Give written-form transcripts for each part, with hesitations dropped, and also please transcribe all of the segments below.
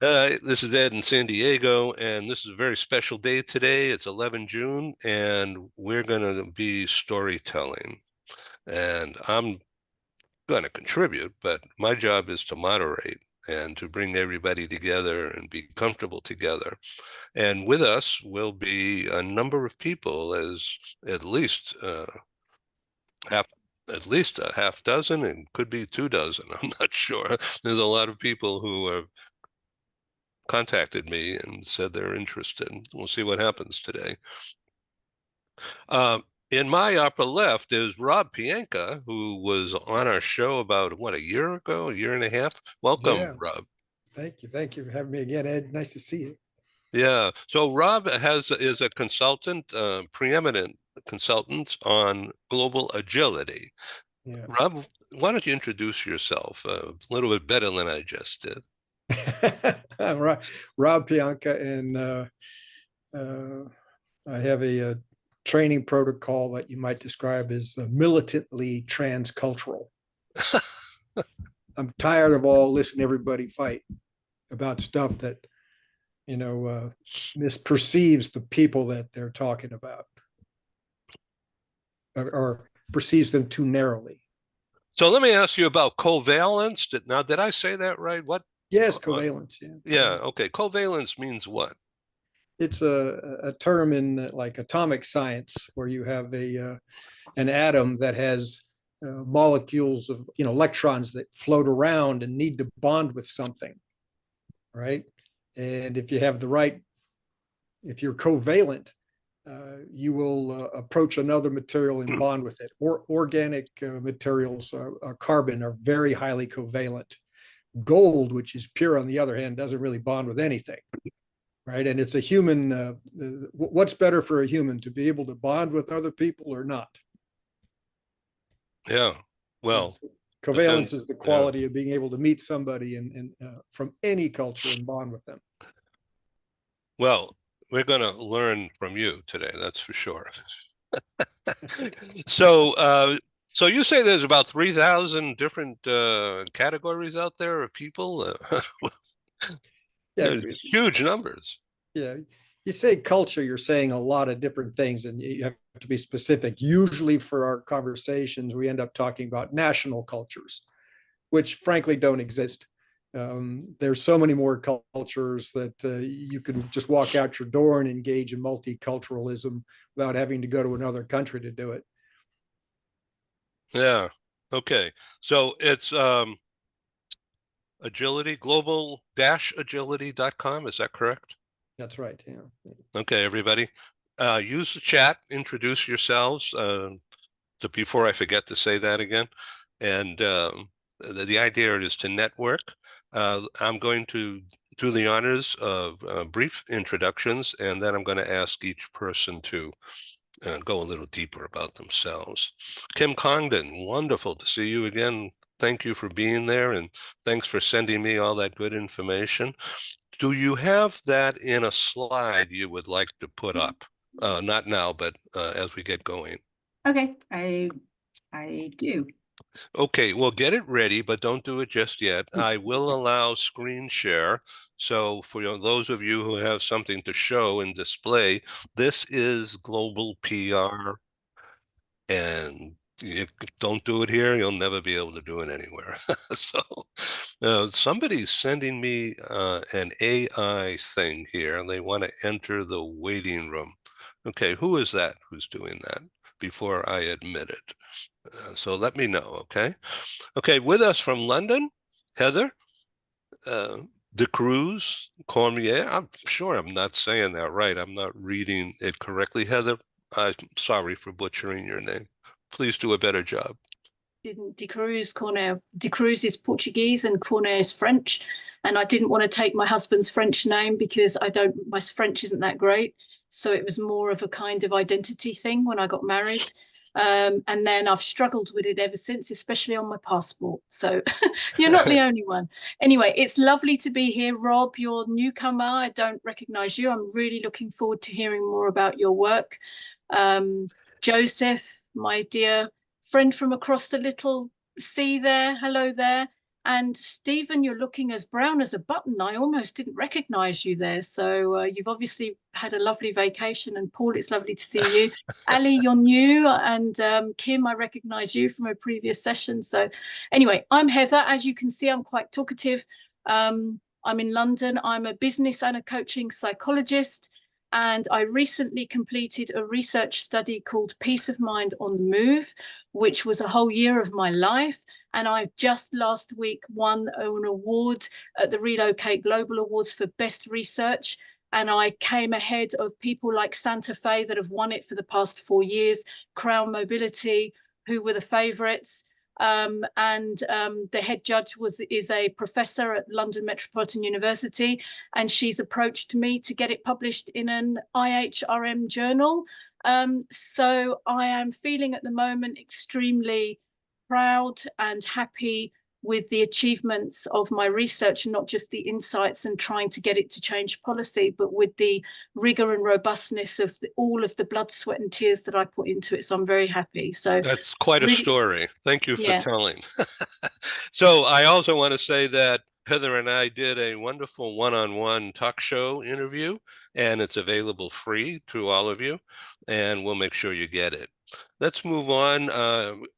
This is Ed in San Diego, and this is a very special day today. It's 11 June, and we're going to be storytelling. And I'm going to contribute, but my job is to moderate and to bring everybody together and be comfortable together. And with us will be a number of people, as at least half at least a half dozen, and could be 2 dozen. I'm not sure. There's a lot of people who are contacted me and said they're interested. We'll see what happens today. In my upper left is Rob Pianka, who was on our show about, what, a year ago, a year and a half? Welcome, Yeah, Rob. thank you. Thank you for having me again, Ed. Nice to see you. Yeah. So Rob is a consultant, preeminent consultant on global agility. Yeah. Rob, why don't you introduce yourself a little bit better than I just did? I'm Rob Pianka, and uh, I have a training protocol that you might describe as militantly transcultural. I'm tired of all listen everybody fight about stuff that misperceives the people that they're talking about, or perceives them too narrowly. So let me ask you about covalence. Now, did I say that right? What? Yes, Uh, covalence. Yeah, yeah, yeah. okay. Covalence means what? It's a term in like atomic science where you have a an atom that has molecules of electrons that float around and need to bond with something, right? And if you have the right, if you're covalent, you will approach another material and bond with it. Or organic materials, carbon, are very highly covalent. Gold, which is pure on the other hand, doesn't really bond with anything, right? And it's a human. What's better for a human, to be able to bond with other people or not? Yeah. Well, So depends. covalence is the Yeah. quality of being able to meet somebody and from any culture and bond with them. Well, we're going to learn from you today, that's for sure. So, so you say there's about 3,000 different categories out there of people. Yeah, Huge numbers. yeah. You say culture, you're saying a lot of different things, and you have to be specific. Usually, for our conversations, we end up talking about national cultures, which frankly don't exist. There's so many more cultures that you can just walk out your door and engage in multiculturalism without having to go to another country to do it. Yeah. Okay. So it's agility, global-agility.com. Is that correct? That's right. Yeah. Okay, everybody. Use the chat, introduce yourselves. Before I forget to say that again. And the idea is to network. I'm going to do the honors of brief introductions, and then I'm going to ask each person to go a little deeper about themselves. Kim Congdon, wonderful to see you again. Thank you for being there, and thanks for sending me all that good information. Do you have that in a slide you would like to put up? Not now, but as we get going. Okay, I do. Okay, well, get it ready, but don't do it just yet. I will allow screen share. So for those of you who have something to show and display, this is global PR, and you don't do it here, you'll never be able to do it anywhere. So somebody's sending me an AI thing here, and they want to enter the waiting room. Okay, who is that who's doing that before I admit it? So let me know, okay? Okay, with us from London, Heather De Cruz Cormier. I'm sure I'm not saying that right. I'm not reading it correctly. Heather, I'm sorry for butchering your name. Please do a better job. Didn't De Cruz Corner. De Cruz is Portuguese and Corner is French. And I didn't want to take my husband's French name because my French isn't that great. So it was more of a kind of identity thing when I got married. And then I've struggled with it ever since, especially on my passport. So you're not the only one. Anyway, it's lovely to be here. Rob, you're a newcomer. I don't recognize you. I'm really looking forward to hearing more about your work. Joseph, my dear friend from across the little sea there, hello there. And Stephen, you're looking as brown as a button. I almost didn't recognize you there. So you've obviously had a lovely vacation. And Paul, it's lovely to see you. Ali, you're new. And Kim, I recognize you from a previous session. So anyway, I'm Heather. As you can see, I'm quite talkative. I'm in London. I'm a business and a coaching psychologist. And I recently completed a research study called Peace of Mind on the Move, which was a whole year of my life. And I just last week won an award at the Relocate Global Awards for Best Research. And I came ahead of people like Santa Fe that have won it for the past 4 years, Crown Mobility, who were the favorites. The head judge is a professor at London Metropolitan University, and she's approached me to get it published in an IHRM journal. So I am feeling at the moment extremely proud and happy with the achievements of my research, and not just the insights and trying to get it to change policy, but with the rigor and robustness of all of the blood, sweat, and tears that I put into it. So I'm very happy. So That's quite a really, story. Thank you for yeah. telling. So I also want to say that Heather and I did a wonderful one-on-one talk show interview, and it's available free to all of you, and we'll make sure you get it. Let's move on.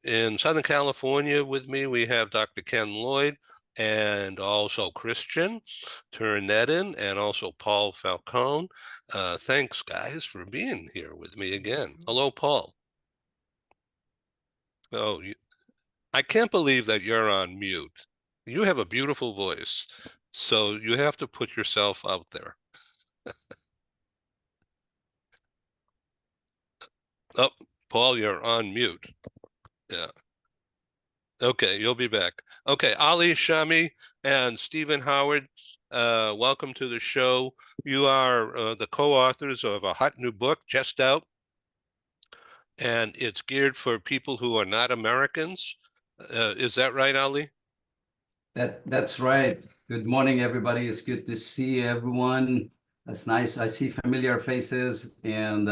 In Southern California with me, we have Dr. Ken Lloyd and also Christian Turnetin and also Paul Falcone. Thanks, guys, for being here with me again. Hello, Paul. Oh, I can't believe that you're on mute. You have a beautiful voice, so you have to put yourself out there. Oh, Paul, you're on mute. Yeah. Okay, you'll be back. Okay, Ali Shami and Stephen Howard, welcome to the show. You are the co-authors of a hot new book just out, and it's geared for people who are not Americans. Is that right, Ali? That's right. Good morning, everybody. It's good to see everyone. That's nice. I see familiar faces, and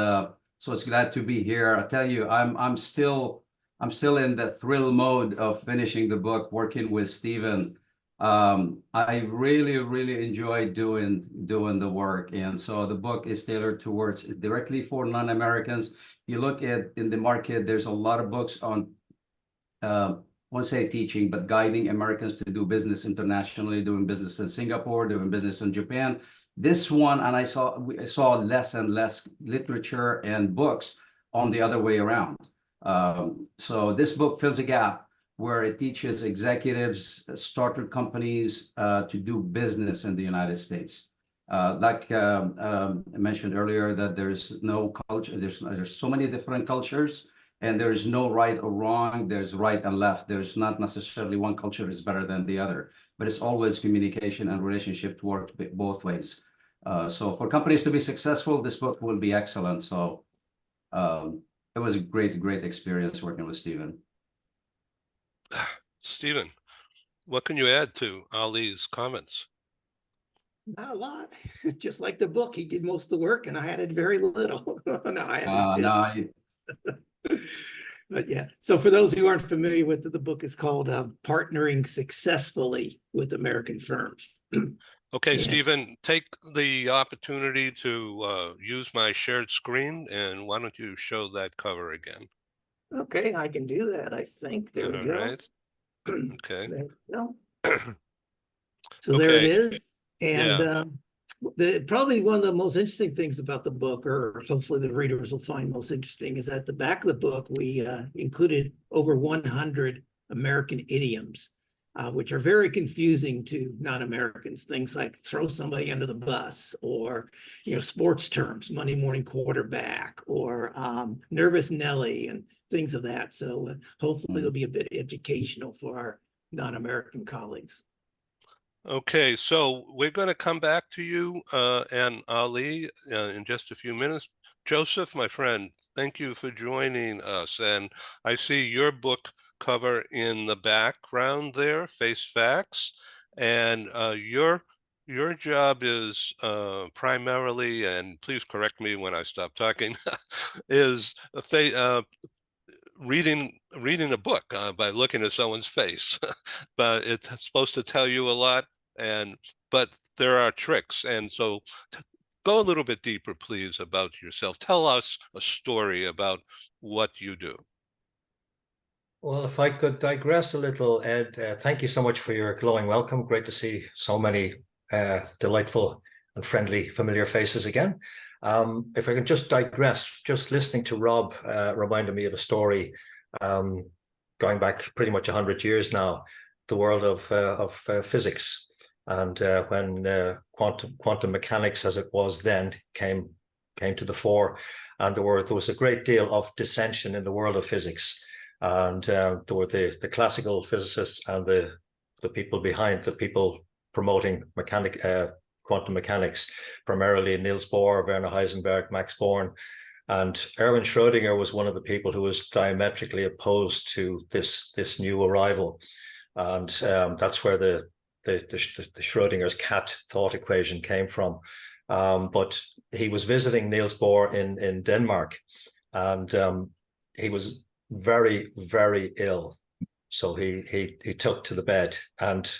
so it's glad to be here. I tell you, I'm still in the thrill mode of finishing the book, working with Stephen. I really enjoy doing the work, and so the book is tailored towards directly for non-Americans. You look at in the market, there's a lot of books on. I won't say teaching, but guiding Americans to do business internationally, doing business in Singapore, doing business in Japan. This one, and I saw less and less literature and books on the other way around. So this book fills a gap where it teaches executives, starter companies to do business in the United States. Like I mentioned earlier, that there's no culture, there's so many different cultures. And there's no right or wrong, there's right and left. There's not necessarily one culture is better than the other, but it's always communication and relationship to work both ways. So for companies to be successful, this book will be excellent. So it was a great experience working with Stephen. Stephen, what can you add to Ali's comments? Not a lot. Just like the book, he did most of the work and I added very little. No, I added But yeah, so for those who aren't familiar with it, the book is called Partnering Successfully with American Firms. Okay, Yeah. Stephen, take the opportunity to use my shared screen, and why don't you show that cover again? Okay, I can do that, I think. There we All go. right. Okay. There we go. So there it Okay. is. And Yeah. Probably one of the most interesting things about the book, or hopefully the readers will find most interesting, is at the back of the book, we included over 100 American idioms, which are very confusing to non-Americans. Things like throw somebody under the bus, or sports terms, Monday morning quarterback, or nervous Nelly, and things of that. So hopefully it'll be a bit educational for our non-American colleagues. Okay, so we're going to come back to you and Ali in just a few minutes. Joseph, my friend, thank you for joining us. And I see your book cover in the background there, Face Facts. And your job is primarily, and please correct me when I stop talking, is reading a book by looking at someone's face, but it's supposed to tell you a lot. But there are tricks, and so go a little bit deeper, please, about yourself. Tell us a story about what you do. Well, if I could digress a little, Ed, thank you so much for your glowing welcome. Great to see so many delightful and friendly, familiar faces again. If I can just digress, just listening to Rob reminded me of a story going back pretty much 100 years now, the world of physics. And when quantum mechanics, as it was then, came to the fore, and there was a great deal of dissension in the world of physics. And there were the classical physicists and the people behind, the people promoting quantum mechanics, primarily Niels Bohr, Werner Heisenberg, Max Born. And Erwin Schrödinger was one of the people who was diametrically opposed to this new arrival. And that's where the Schrödinger's cat thought equation came from. But he was visiting Niels Bohr in Denmark, and he was very, very ill. So he took to the bed, and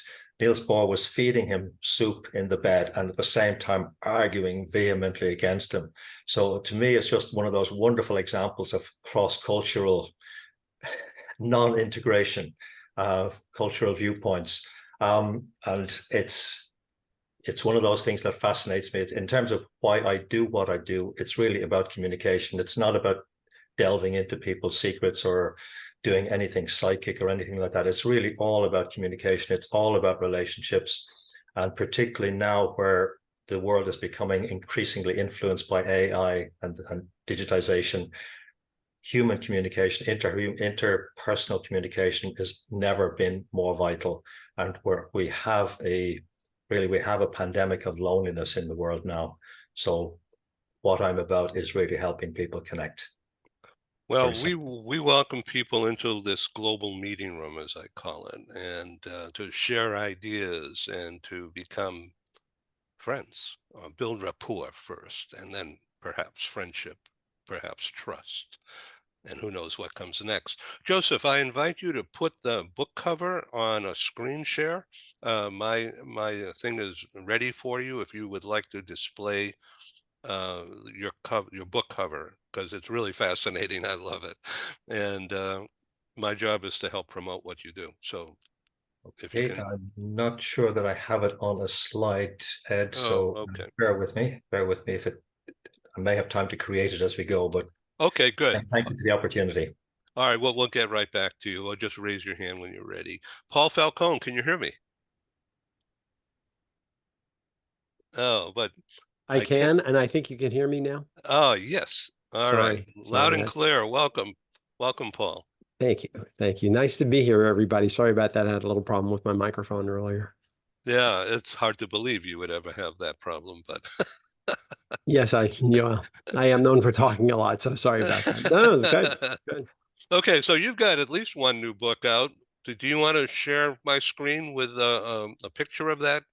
Niels Bohr was feeding him soup in the bed and at the same time arguing vehemently against him. So to me, it's just one of those wonderful examples of cross-cultural non-integration of cultural viewpoints. And it's one of those things that fascinates me. In terms of why I do what I do, it's really about communication. It's not about delving into people's secrets or doing anything psychic or anything like that. It's really all about communication. It's all about relationships. And particularly now where the world is becoming increasingly influenced by AI and digitization, human communication, interpersonal communication has never been more vital. And we have a pandemic of loneliness in the world now. So what I'm about is really helping people connect. Well, we welcome people into this global meeting room, as I call it, and to share ideas and to become friends, build rapport first, and then perhaps friendship, perhaps trust, and who knows what comes next. Joseph, I invite you to put the book cover on a screen share. My thing is ready for you if you would like to display your book cover, because it's really fascinating. I love it, and my job is to help promote what you do. So if you can. I'm not sure that I have it on a slide, Ed, so okay. bear with me if I may have time to create it as we go, but okay, good. Thank you for the opportunity. All right, well, we'll get right back to you. Or just raise your hand when you're ready. Paul Falcone, can you hear me? Oh, but I can, and I think you can hear me now. Oh, yes. All right. Loud and clear. Welcome. Welcome, Paul. Thank you. Thank you. Nice to be here, everybody. Sorry about that. I had a little problem with my microphone earlier. Yeah, it's hard to believe you would ever have that problem, but yes, I am known for talking a lot, so sorry about that. No, it's good. Good. Okay, so you've got at least one new book out. Do you want to share my screen with a picture of that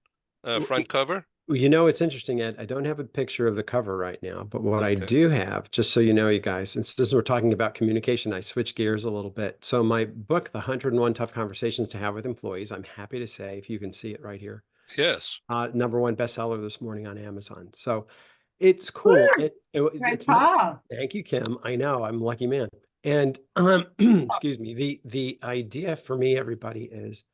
front cover? You know, it's interesting, Ed. I don't have a picture of the cover right now, but what I do have, just so you know, you guys, since we're talking about communication, I switched gears a little bit. So my book, The 101 Tough Conversations to Have with Employees, I'm happy to say, if you can see it right here. Yes. #1 bestseller this morning on Amazon. So it's cool. It's not, thank you, Kim. I know, I'm a lucky man. And excuse me, the idea for me, everybody, is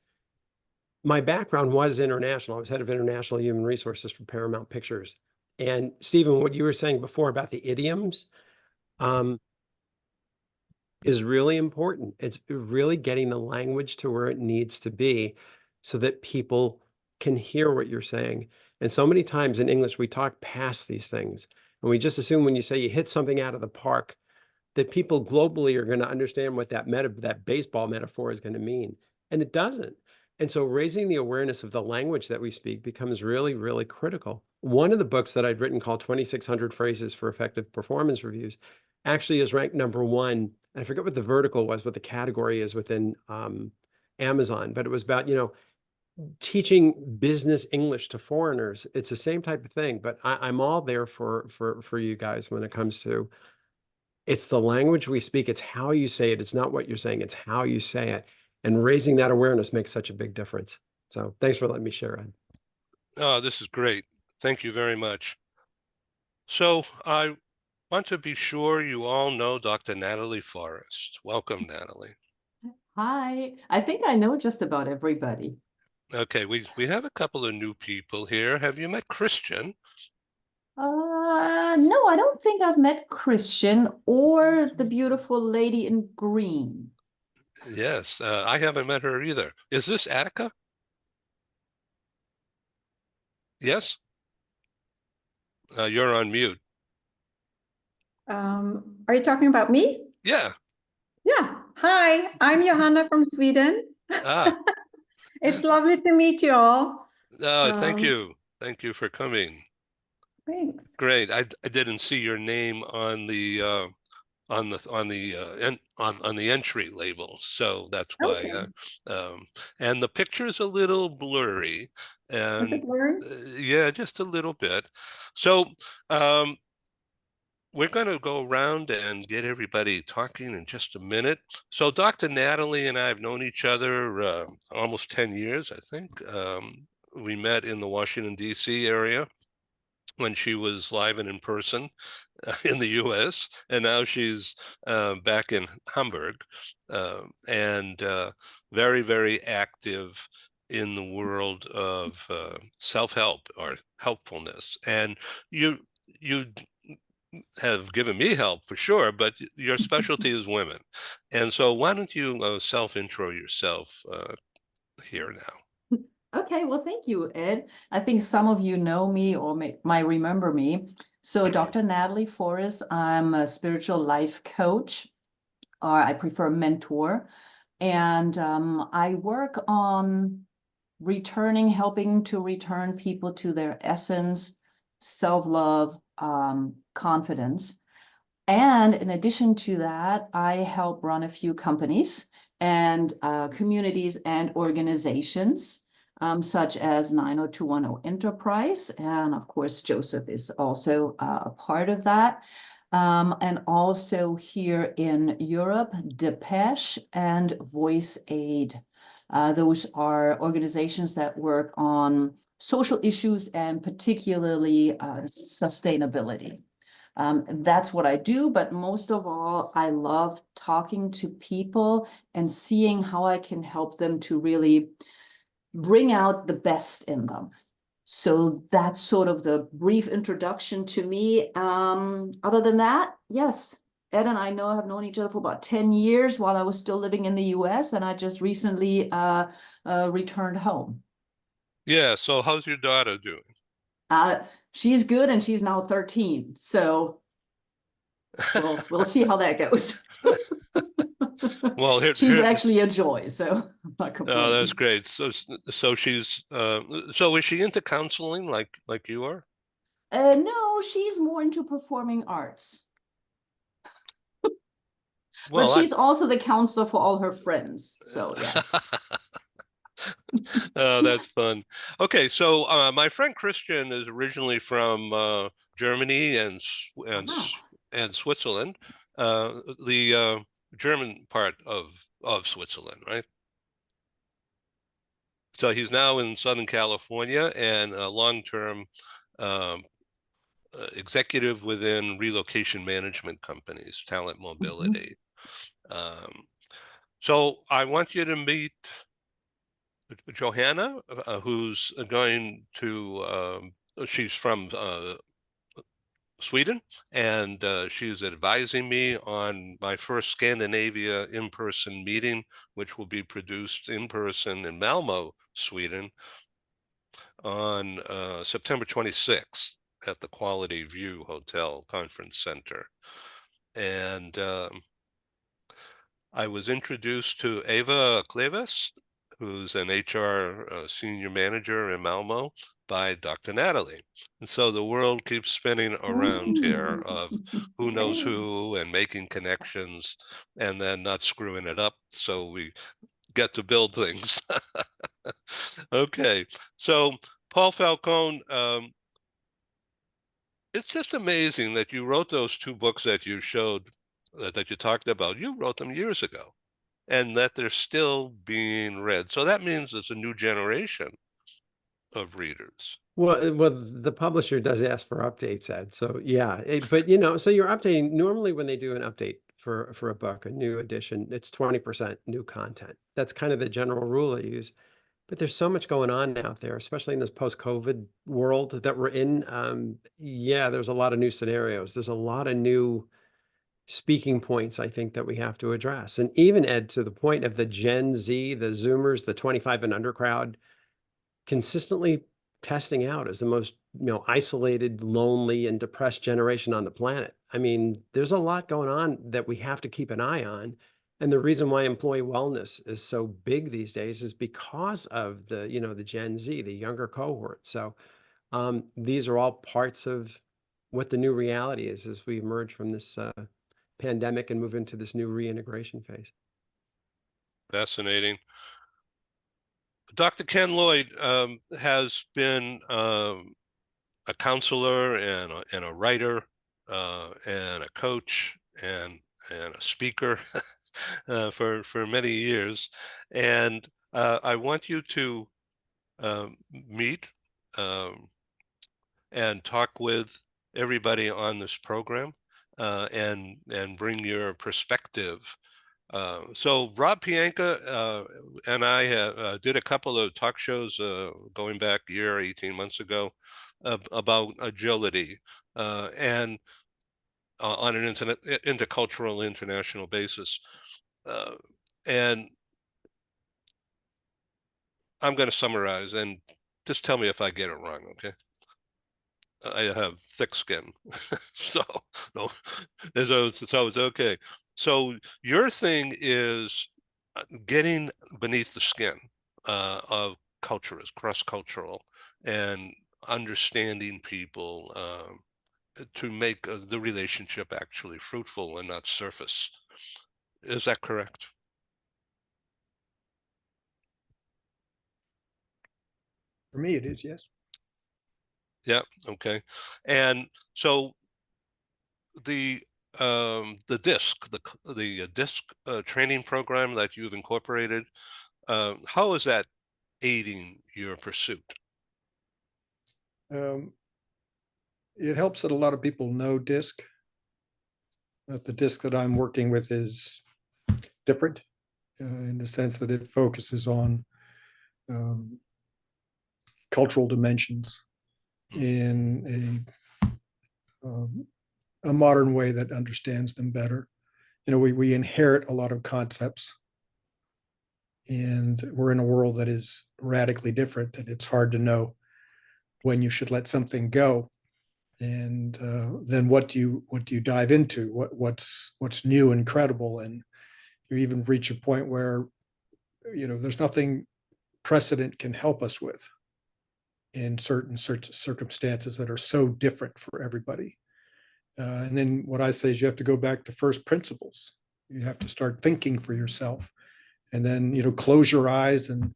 my background was international. I was head of international human resources for Paramount Pictures. And Stephen, what you were saying before about the idioms is really important. It's really getting the language to where it needs to be so that people can hear what you're saying. And so many times in English, we talk past these things. And we just assume when you say you hit something out of the park, that people globally are going to understand what that baseball metaphor is going to mean. And it doesn't. And so raising the awareness of the language that we speak becomes really, really critical. One of the books that I'd written called 2,600 Phrases for Effective Performance Reviews actually is ranked #1. And I forget what the vertical was, what the category is within Amazon, but it was about, teaching business English to foreigners. It's the same type of thing, but I'm all there for you guys when it comes to It's the language we speak. It's how you say it. It's not what you're saying. It's how you say it. And raising that awareness makes such a big difference. So thanks for letting me share, Ed. Oh, this is great. Thank you very much. So I want to be sure you all know Dr. Natalie Forrest. Welcome, Natalie. Hi, I think I know just about everybody. Okay, we have a couple of new people here. Have you met Christian? No, I don't think I've met Christian or the beautiful lady in green. Yes, I haven't met her either. Is this Attica? Yes? You're on mute. Are you talking about me? Yeah. Yeah. Hi, I'm Johanna from Sweden. Ah, It's lovely to meet you all. thank Um, you. Thank you for coming. Thanks. Great. I didn't see your name on the on the entry label, so that's why. Okay. And the picture's a little blurry, Is and it blurry? yeah, just a little bit. So um, we're going to go around and get everybody talking in just a minute. So Dr. Natalie and I have known each other almost 10 years, I think. We met in the Washington, D.C. area when she was live and in person in the US, and now she's back in Hamburg, and very, very active in the world of self-help or helpfulness. And you have given me help for sure, but your specialty is women. And so why don't you self-intro yourself here now? Okay, well, thank you, Ed. I think some of you know me or might remember me. So Dr. Natalie Forrest, I'm a spiritual life coach, or I prefer mentor. And I work on helping to return people to their essence, self-love, confidence. And in addition to that, I help run a few companies and communities and organizations, such as 90210 Enterprise. And of course, Joseph is also a part of that. And also here in Europe, Depeche and Voice Aid. Those are organizations that work on social issues and particularly sustainability. That's what I do, but most of all, I love talking to people and seeing how I can help them to really bring out the best in them. So that's sort of the brief introduction to me. Other than that, yes, Ed and I have known each other for about 10 years while I was still living in the US, and I just recently returned home. Yeah, so how's your daughter doing? She's good, and she's now 13. So we'll see how that goes. Well, she's actually a joy, so I'm not complaining. Oh, that's great. So she's so is she into counseling like you are? No, she's more into performing arts. Well, but she's also the counselor for all her friends. So yes. Oh, that's fun. Okay, so my friend Christian is originally from Germany and Switzerland, the German part of Switzerland, right? So he's now in Southern California and a long-term executive within relocation management companies, talent mobility. So I want you to meet Johanna, who's going to, she's from Sweden, and she's advising me on my first Scandinavia in-person meeting, which will be produced in person in Malmo, Sweden, on September 26th at the Quality View Hotel Conference Center. And I was introduced to Eva Kleves, who's an HR senior manager in Malmo, by Dr. Natalie. And so the world keeps spinning around here of who knows who and making connections and then not screwing it up. So we get to build things. Okay, so Paul Falcone, it's just amazing that you wrote those two books that you showed that you talked about, you wrote them years ago, and that they're still being read. So that means there's a new generation of readers. Well, the publisher does ask for updates, Ed. So yeah, but you know, so you're updating. Normally, when they do an update for a book, a new edition, it's 20% new content. That's kind of the general rule I use. But there's so much going on out there, especially in this post-COVID world that we're in. Yeah, there's a lot of new scenarios. There's a lot of new speaking points, I think, that we have to address. And even, Ed, to the point of the Gen Z, the Zoomers, the 25 and under crowd, consistently testing out as the most, isolated, lonely, and depressed generation on the planet. I mean, there's a lot going on that we have to keep an eye on. And the reason why employee wellness is so big these days is because of the Gen Z, the younger cohort. So these are all parts of what the new reality is as we emerge from this pandemic and move into this new reintegration phase. Fascinating. Dr. Ken Lloyd has been a counselor and a writer and a coach and a speaker for many years. And I want you to meet and talk with everybody on this program and bring your perspective. So Rob Pianka and I did a couple of talk shows going back a year, 18 months ago about agility and on an intercultural international basis. And I'm going to summarize and just tell me if I get it wrong, okay? I have thick skin, so no, so it's okay. So your thing is getting beneath the skin of culture, is cross-cultural, and understanding people to make the relationship actually fruitful and not surface. Is that correct? For me, it is, yes. Yeah. Okay. And so the DISC, the DISC training program that you've incorporated, how is that aiding your pursuit? It helps that a lot of people know DISC. But the DISC that I'm working with is different in the sense that it focuses on cultural dimensions in a modern way that understands them better. We inherit a lot of concepts, and we're in a world that is radically different, and it's hard to know when you should let something go, and then what do you dive into, what's new and credible. And you even reach a point where there's nothing precedent can help us with in certain circumstances that are so different for everybody. And then what I say is you have to go back to first principles. You have to start thinking for yourself, and then close your eyes and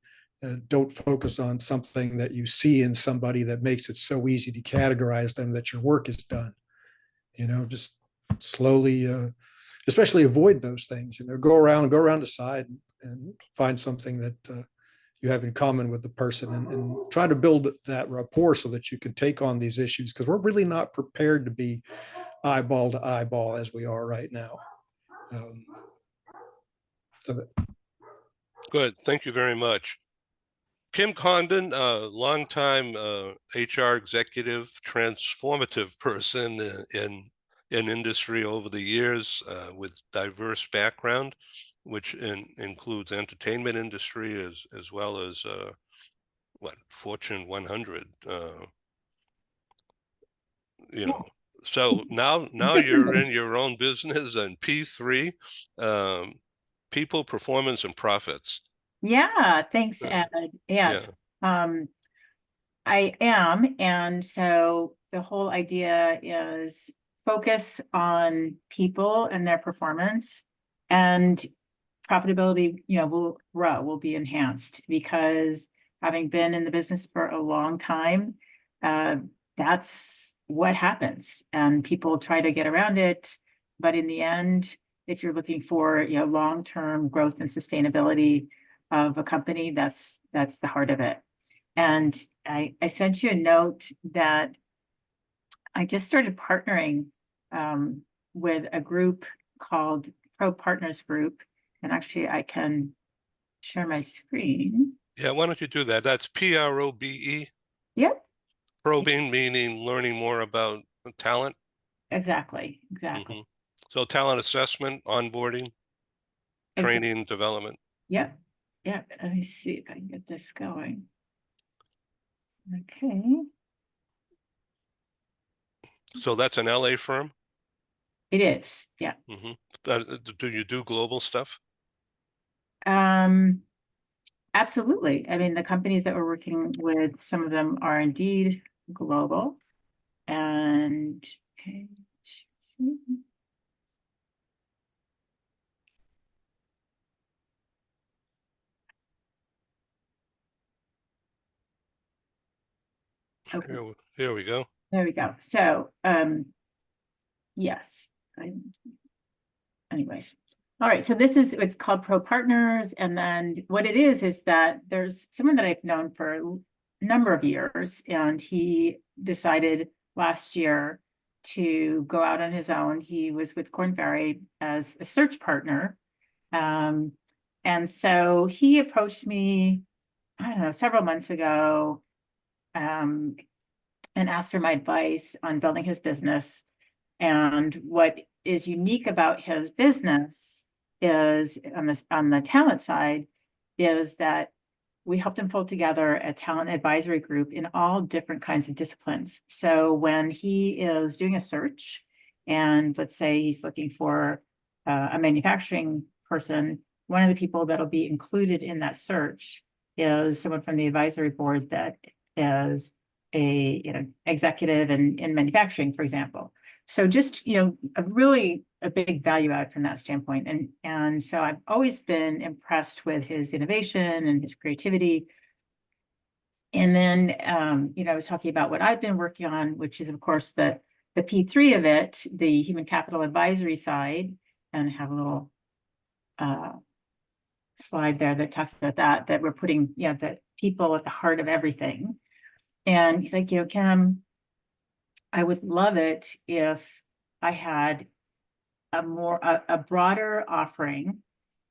don't focus on something that you see in somebody that makes it so easy to categorize them that your work is done. Just slowly, especially avoid those things. Go around the side and find something that you have in common with the person, and try to build that rapport so that you can take on these issues, because we're really not prepared to be eyeball to eyeball as we are right now. Good. Thank you very much. Kim Condon, longtime HR executive, transformative person in industry over the years with diverse background, which includes entertainment industry as well as Fortune 100. So now you're in your own business and P3, people, performance, and profits. Yeah, thanks, Ed. Yes. I am. And so the whole idea is focus on people and their performance, and profitability, will grow, will be enhanced, because having been in the business for a long time, that's what happens. And people try to get around it, but in the end, if you're looking for, you know, long-term growth and sustainability of a company, that's the heart of it. And I sent you a note that I just started partnering with a group called Pro Partners Group. And actually I can share my screen. Yeah, why don't you do that? That's PROBE. Yep. Probing meaning learning more about talent. Exactly. Mm-hmm. So talent assessment, onboarding, training, development. Yep. Yep. Let me see if I can get this going. Okay. So that's an LA firm? It is. Yeah. Mm-hmm. Do you do global stuff? Absolutely. I mean, the companies that we're working with, some of them are indeed global. And okay. Okay. Here we go. There we go. So, yes. Anyways. All right. So this is, it's called Pro Partners. And then what it is that there's someone that I've known for a number of years, and he decided last year to go out on his own. He was with Korn Ferry as a search partner. And so he approached me, I don't know, several months ago, and asked for my advice on building his business. And what is unique about his business is on the talent side is that we helped him pull together a talent advisory group in all different kinds of disciplines. So when he is doing a search, and let's say he's looking for a manufacturing person, one of the people that'll be included in that search is someone from the advisory board that is a, you know, executive in manufacturing, for example. So just, you know, a big value add from that standpoint. And so I've always been impressed with his innovation and his creativity. And then, you know, I was talking about what I've been working on, which is, of course, the P3 of it, the human capital advisory side, and I have a little slide there that talks about that we're putting, you know, the people at the heart of everything. And he's like, you know, Kim, I would love it if I had a broader offering,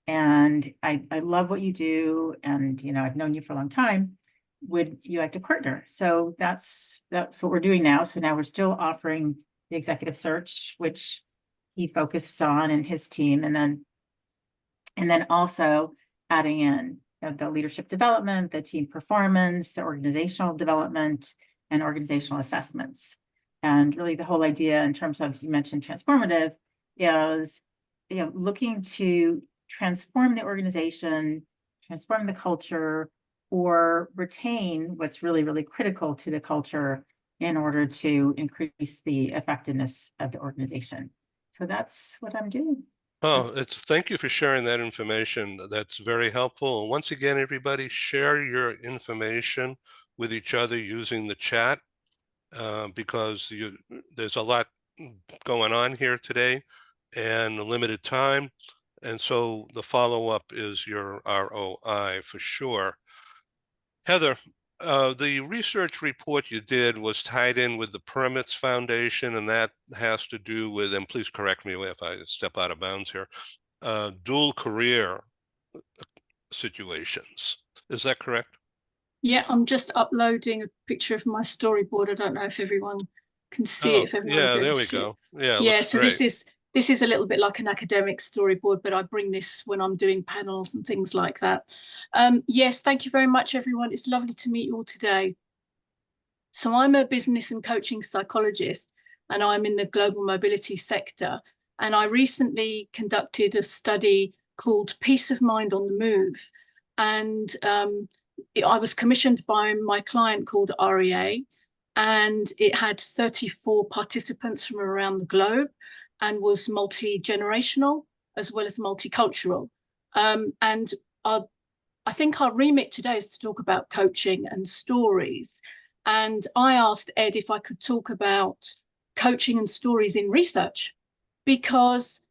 and I love what you do, and you know, I've known you for a long time. Would you like to partner? So that's what we're doing now. So now we're still offering the executive search, which he focuses on, and his team, and then also adding in the leadership development, the team performance, the organizational development, and organizational assessments. And really the whole idea in terms of, you mentioned transformative, is, you know, looking to transform the organization, transform the culture, or retain what's really, really critical to the culture in order to increase the effectiveness of the organization. So that's what I'm doing. Oh, thank you for sharing that information. That's very helpful. And once again, everybody, share your information with each other using the chat, because there's a lot going on here today and a limited time. And so the follow-up is your ROI for sure. Heather, the research report you did was tied in with the Permits Foundation, and that has to do with, and please correct me if I step out of bounds here, dual career situations. Is that correct? Yeah, I'm just uploading a picture of my storyboard. I don't know if everyone can see it. If everyone yeah, there we go. Yeah, yeah. looks So great. this is a little bit like an academic storyboard, but I bring this when I'm doing panels and things like that. Yes, thank you very much, everyone. It's lovely to meet you all today. So I'm a business and coaching psychologist, and I'm in the global mobility sector. And I recently conducted a study called Peace of Mind on the Move. And I was commissioned by my client called REA, and it had 34 participants from around the globe and was multi-generational as well as multicultural. And I think our remit today is to talk about coaching and stories. And I asked Ed if I could talk about coaching and stories in research, because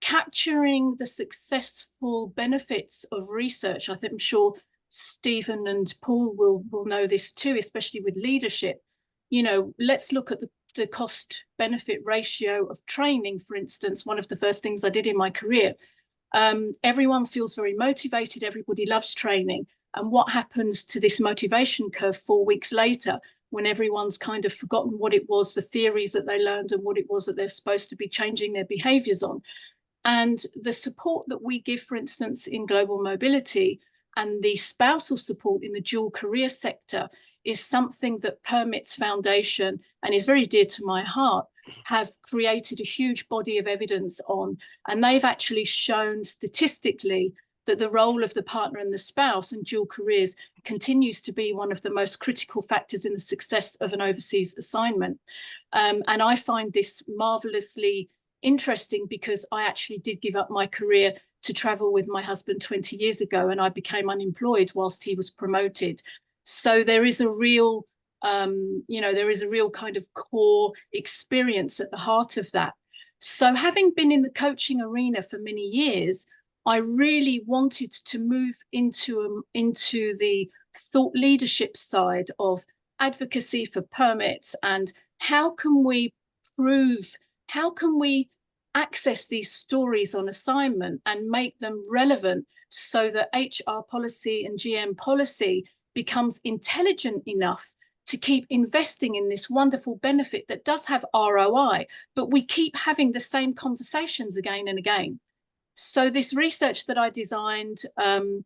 capturing the successful benefits of research. I'm sure Stephen and Paul will know this too, especially with leadership. You know, let's look at the cost benefit ratio of training, for instance. One of the first things I did in my career. Everyone feels very motivated. Everybody loves training. And what happens to this motivation curve 4 weeks later, when everyone's kind of forgotten what it was, the theories that they learned and what it was that they're supposed to be changing their behaviors on? And the support that we give, for instance, in global mobility and the spousal support in the dual career sector is something that Permits Foundation, and is very dear to my heart, have created a huge body of evidence on. And they've actually shown statistically that the role of the partner and the spouse and dual careers continues to be one of the most critical factors in the success of an overseas assignment. And I find this marvelously interesting because I actually did give up my career to travel with my husband 20 years ago, and I became unemployed whilst he was promoted. So there is a real, there is a real kind of core experience at the heart of that. So having been in the coaching arena for many years, I really wanted to move into the thought leadership side of advocacy for permits, and how can we access these stories on assignment and make them relevant so that HR policy and GM policy becomes intelligent enough to keep investing in this wonderful benefit that does have ROI, but we keep having the same conversations again and again. So this research that I designed, 3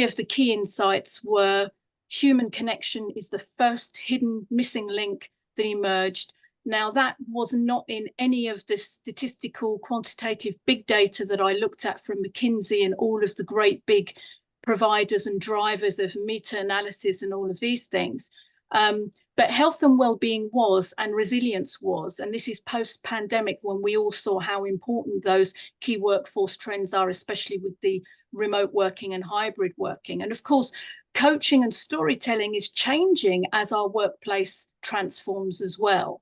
of the key insights were human connection is the first hidden missing link that emerged. Now, that was not in any of the statistical, quantitative big data that I looked at from McKinsey and all of the great big providers and drivers of meta-analysis and all of these things. But health and well-being was, and resilience was, and this is post-pandemic when we all saw how important those key workforce trends are, especially with the remote working and hybrid working. And of course, coaching and storytelling is changing as our workplace transforms as well.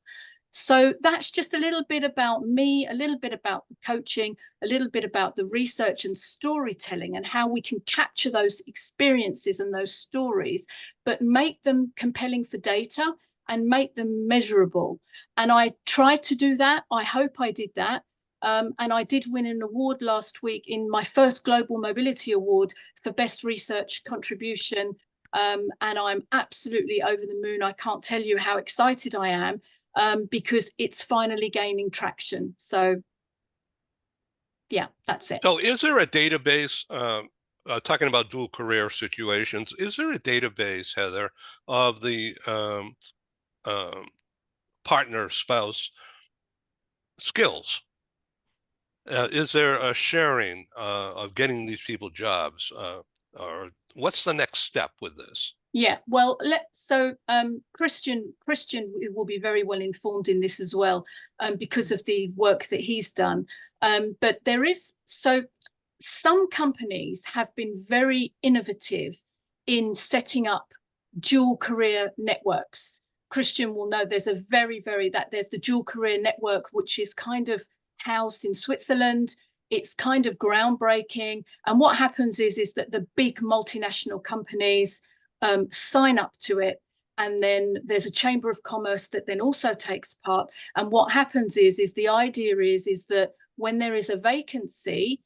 So that's just a little bit about me, a little bit about the coaching, a little bit about the research and storytelling and how we can capture those experiences and those stories, but make them compelling for data and make them measurable. And I tried to do that. I hope I did that. And I did win an award last week in my first Global Mobility Award for Best Research Contribution. And I'm absolutely over the moon. I can't tell you how excited I am. Because it's finally gaining traction. So, yeah, that's it. So is there a database, talking about dual career situations, is there a database, Heather, of the partner spouse skills? Is there a sharing of getting these people jobs? Or what's the next step with this? Yeah, well, Christian will be very well informed in this as well, because of the work that he's done. But there is, so some companies have been very innovative in setting up dual career networks. Christian will know there's there's the dual career network, which is kind of housed in Switzerland. It's kind of groundbreaking. And what happens is that the big multinational companies sign up to it, and then there's a chamber of commerce that then also takes part. And what happens is the idea is that when there is a vacancy,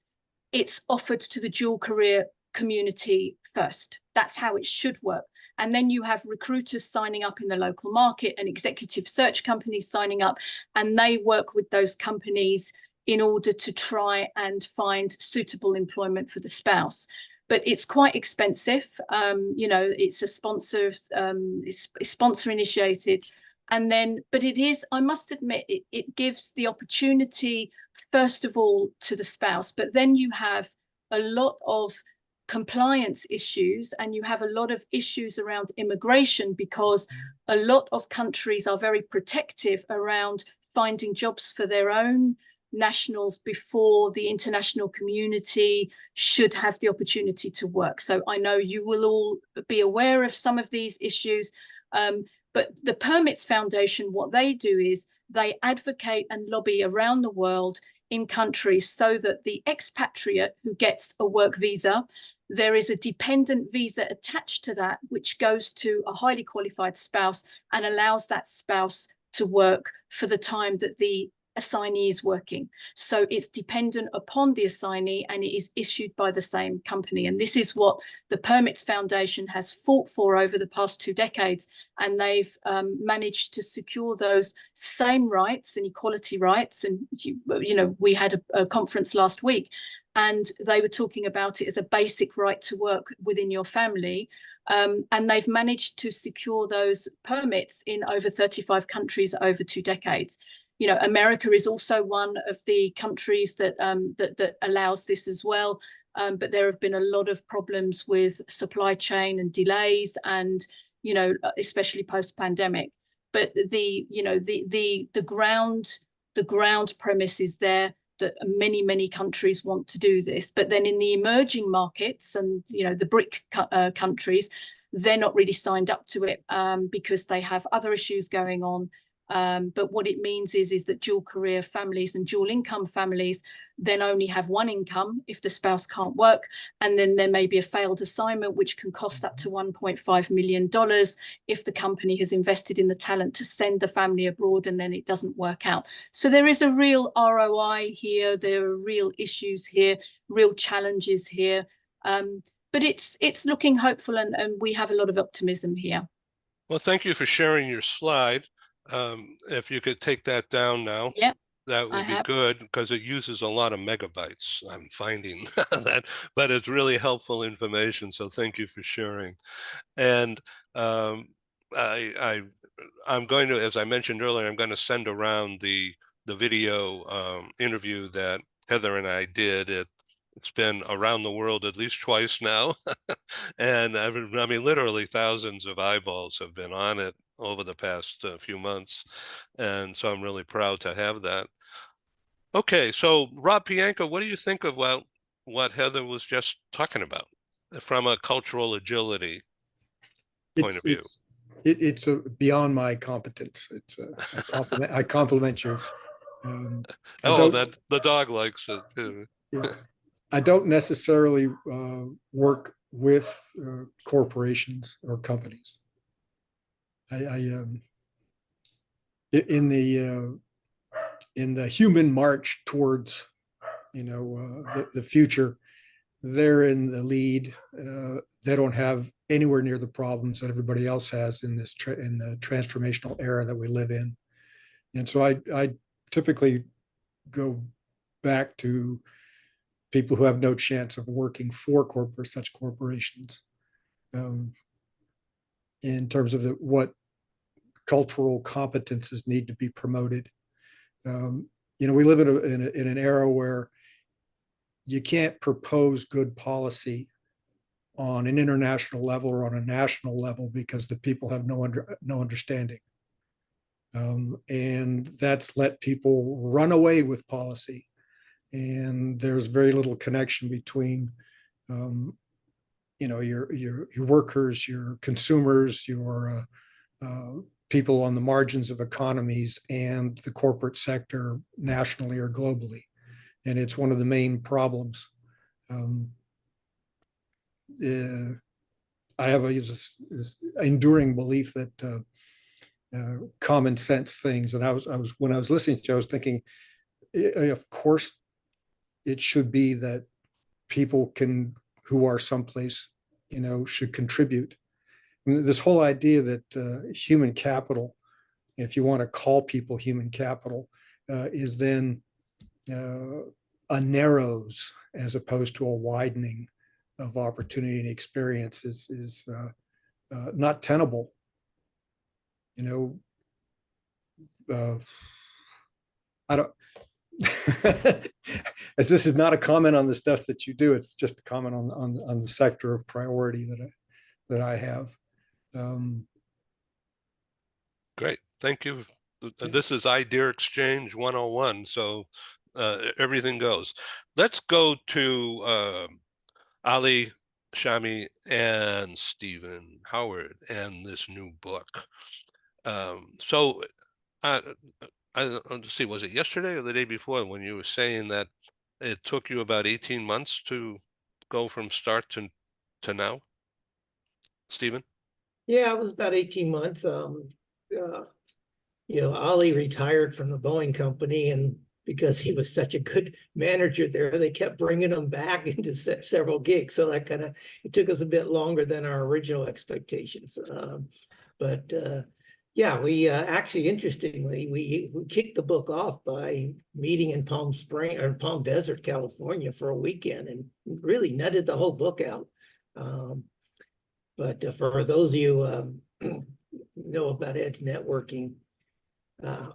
it's offered to the dual career community first. That's how it should work. And then you have recruiters signing up in the local market and executive search companies signing up, and they work with those companies in order to try and find suitable employment for the spouse. But it's quite expensive. It's a sponsor, it's sponsor initiated. And then, but it is, I must admit, it gives the opportunity, first of all, to the spouse, but then you have a lot of compliance issues and you have a lot of issues around immigration, because a lot of countries are very protective around finding jobs for their own nationals before the international community should have the opportunity to work. So I know you will all be aware of some of these issues, but the Permits Foundation, what they do is they advocate and lobby around the world in countries so that the expatriate who gets a work visa, there is a dependent visa attached to that, which goes to a highly qualified spouse and allows that spouse to work for the time that the assignee is working. So it's dependent upon the assignee and it is issued by the same company. And this is what the Permits Foundation has fought for over the past 2 decades. And they've managed to secure those same rights and equality rights. And, you know, we had a conference last week and they were talking about it as a basic right to work within your family. And they've managed to secure those permits in over 35 countries over 2 decades. You know, America is also one of the countries that that allows this as well. But there have been a lot of problems with supply chain and delays, and you know, especially post-pandemic. But the ground premise is there that many countries want to do this. But then in the emerging markets and you know the BRIC countries, they're not really signed up to it because they have other issues going on. But what it means is that dual career families and dual income families then only have one income if the spouse can't work. And then there may be a failed assignment, which can cost up to $1.5 million if the company has invested in the talent to send the family abroad and then it doesn't work out. So there is a real ROI here. There are real issues here, real challenges here. But it's looking hopeful and we have a lot of optimism here. Well, thank you for sharing your slide. If you could take that down now, Yep, that would be good because it uses a lot of megabytes. I'm finding that, but it's really helpful information. So thank you for sharing. And I'm going to, as I mentioned earlier, I'm going to send around the video interview that Heather and I did. It's been around the world at least twice now. And I mean, literally thousands of eyeballs have been on it over the past few months. And so I'm really proud to have that. Okay, so Rob Pianka, what do you think of what Heather was just talking about from a cultural agility point of view? It's beyond my competence. I compliment you. That the dog likes it too. Yeah. I don't necessarily work with corporations or companies. In the human march towards, you know, the future, they're in the lead. They don't have anywhere near the problems that everybody else has in this in the transformational era that we live in. And so I typically go back to people who have no chance of working for such corporations in terms of what cultural competences need to be promoted. You know, we live in an era where you can't propose good policy on an international level or on a national level because the people have no understanding. And that's let people run away with policy. And there's very little connection between, you know, your workers, your consumers, your people on the margins of economies and the corporate sector nationally or globally. And it's one of the main problems. I have this enduring belief that common sense things, and when I was listening to you, I was thinking, of course, it should be that people who are someplace, you know, should contribute. I mean, this whole idea that human capital, if you want to call people human capital, is then a narrows as opposed to a widening of opportunity and experience is not tenable. You know, I don't. This is not a comment on the stuff that you do. It's just a comment on the sector of priority that I have. Great, thank you. This is Idea Exchange 101, so everything goes. Let's go to Ali, Shami, and Stephen Howard and this new book. So let's see, was it yesterday or the day before when you were saying that it took you about 18 months to go from start to now, Stephen? Yeah, it was about 18 months. Ali retired from the Boeing company, and because he was such a good manager there, they kept bringing him back into several gigs. So that it took us a bit longer than our original expectations. But yeah, we actually, interestingly, we kicked the book off by meeting in Palm Desert, California for a weekend, and really nutted the whole book out. But for those of you know about Ed's networking,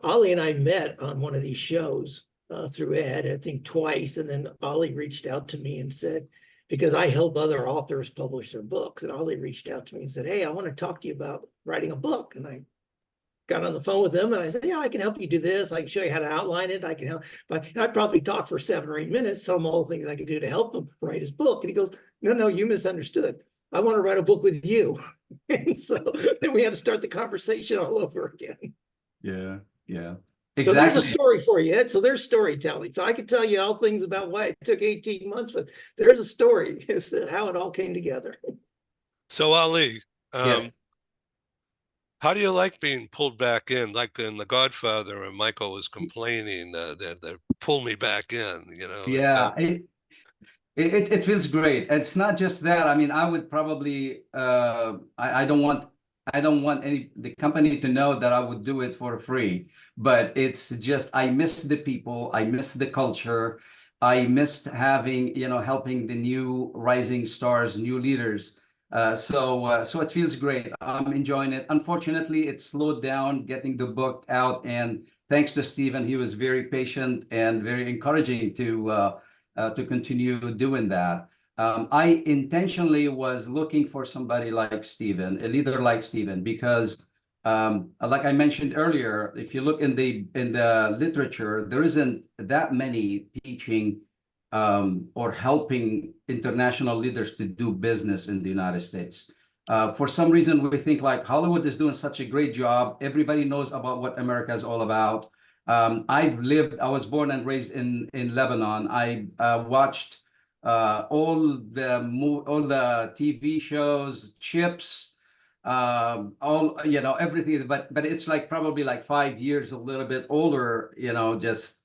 Ollie and I met on one of these shows through Ed, I think twice. And then Ollie reached out to me and said, because I help other authors publish their books, and Ollie reached out to me and said, hey, I want to talk to you about writing a book. And I got on the phone with him and I said, yeah, I can help you do this. I can show you how to outline it. I can help. But I'd probably talk for 7 or 8 minutes, tell him all the things I could do to help him write his book. And he goes, no, you misunderstood. I want to write a book with you. And so then we had to start the conversation all over again. Yeah. So there's a Exactly. story for you, Ed. So there's storytelling. So I could tell you all things about why it took 18 months, but there's a story as to how it all came together. So Ali, Yes. how do you like being pulled back in, like in The Godfather, and Michael was complaining that they pull me back in, Yeah, it feels great. It's not just that. I mean, I would probably I don't want the company to know that I would do it for free, but it's just I miss the people, I miss the culture, I missed having, helping the new rising stars, new leaders. So it feels great. I'm enjoying it. Unfortunately, it slowed down getting the book out, and thanks to Stephen, he was very patient and very encouraging to continue doing that. I intentionally was looking for somebody like Stephen, a leader like Stephen, because like I mentioned earlier, if you look in the literature, there isn't that many teaching or helping international leaders to do business in the United States. For some reason, we think like Hollywood is doing such a great job. Everybody knows about what America is all about. I was born and raised in Lebanon. I watched all the TV shows, Chips, all, everything, but it's like probably like 5 years, a little bit older, just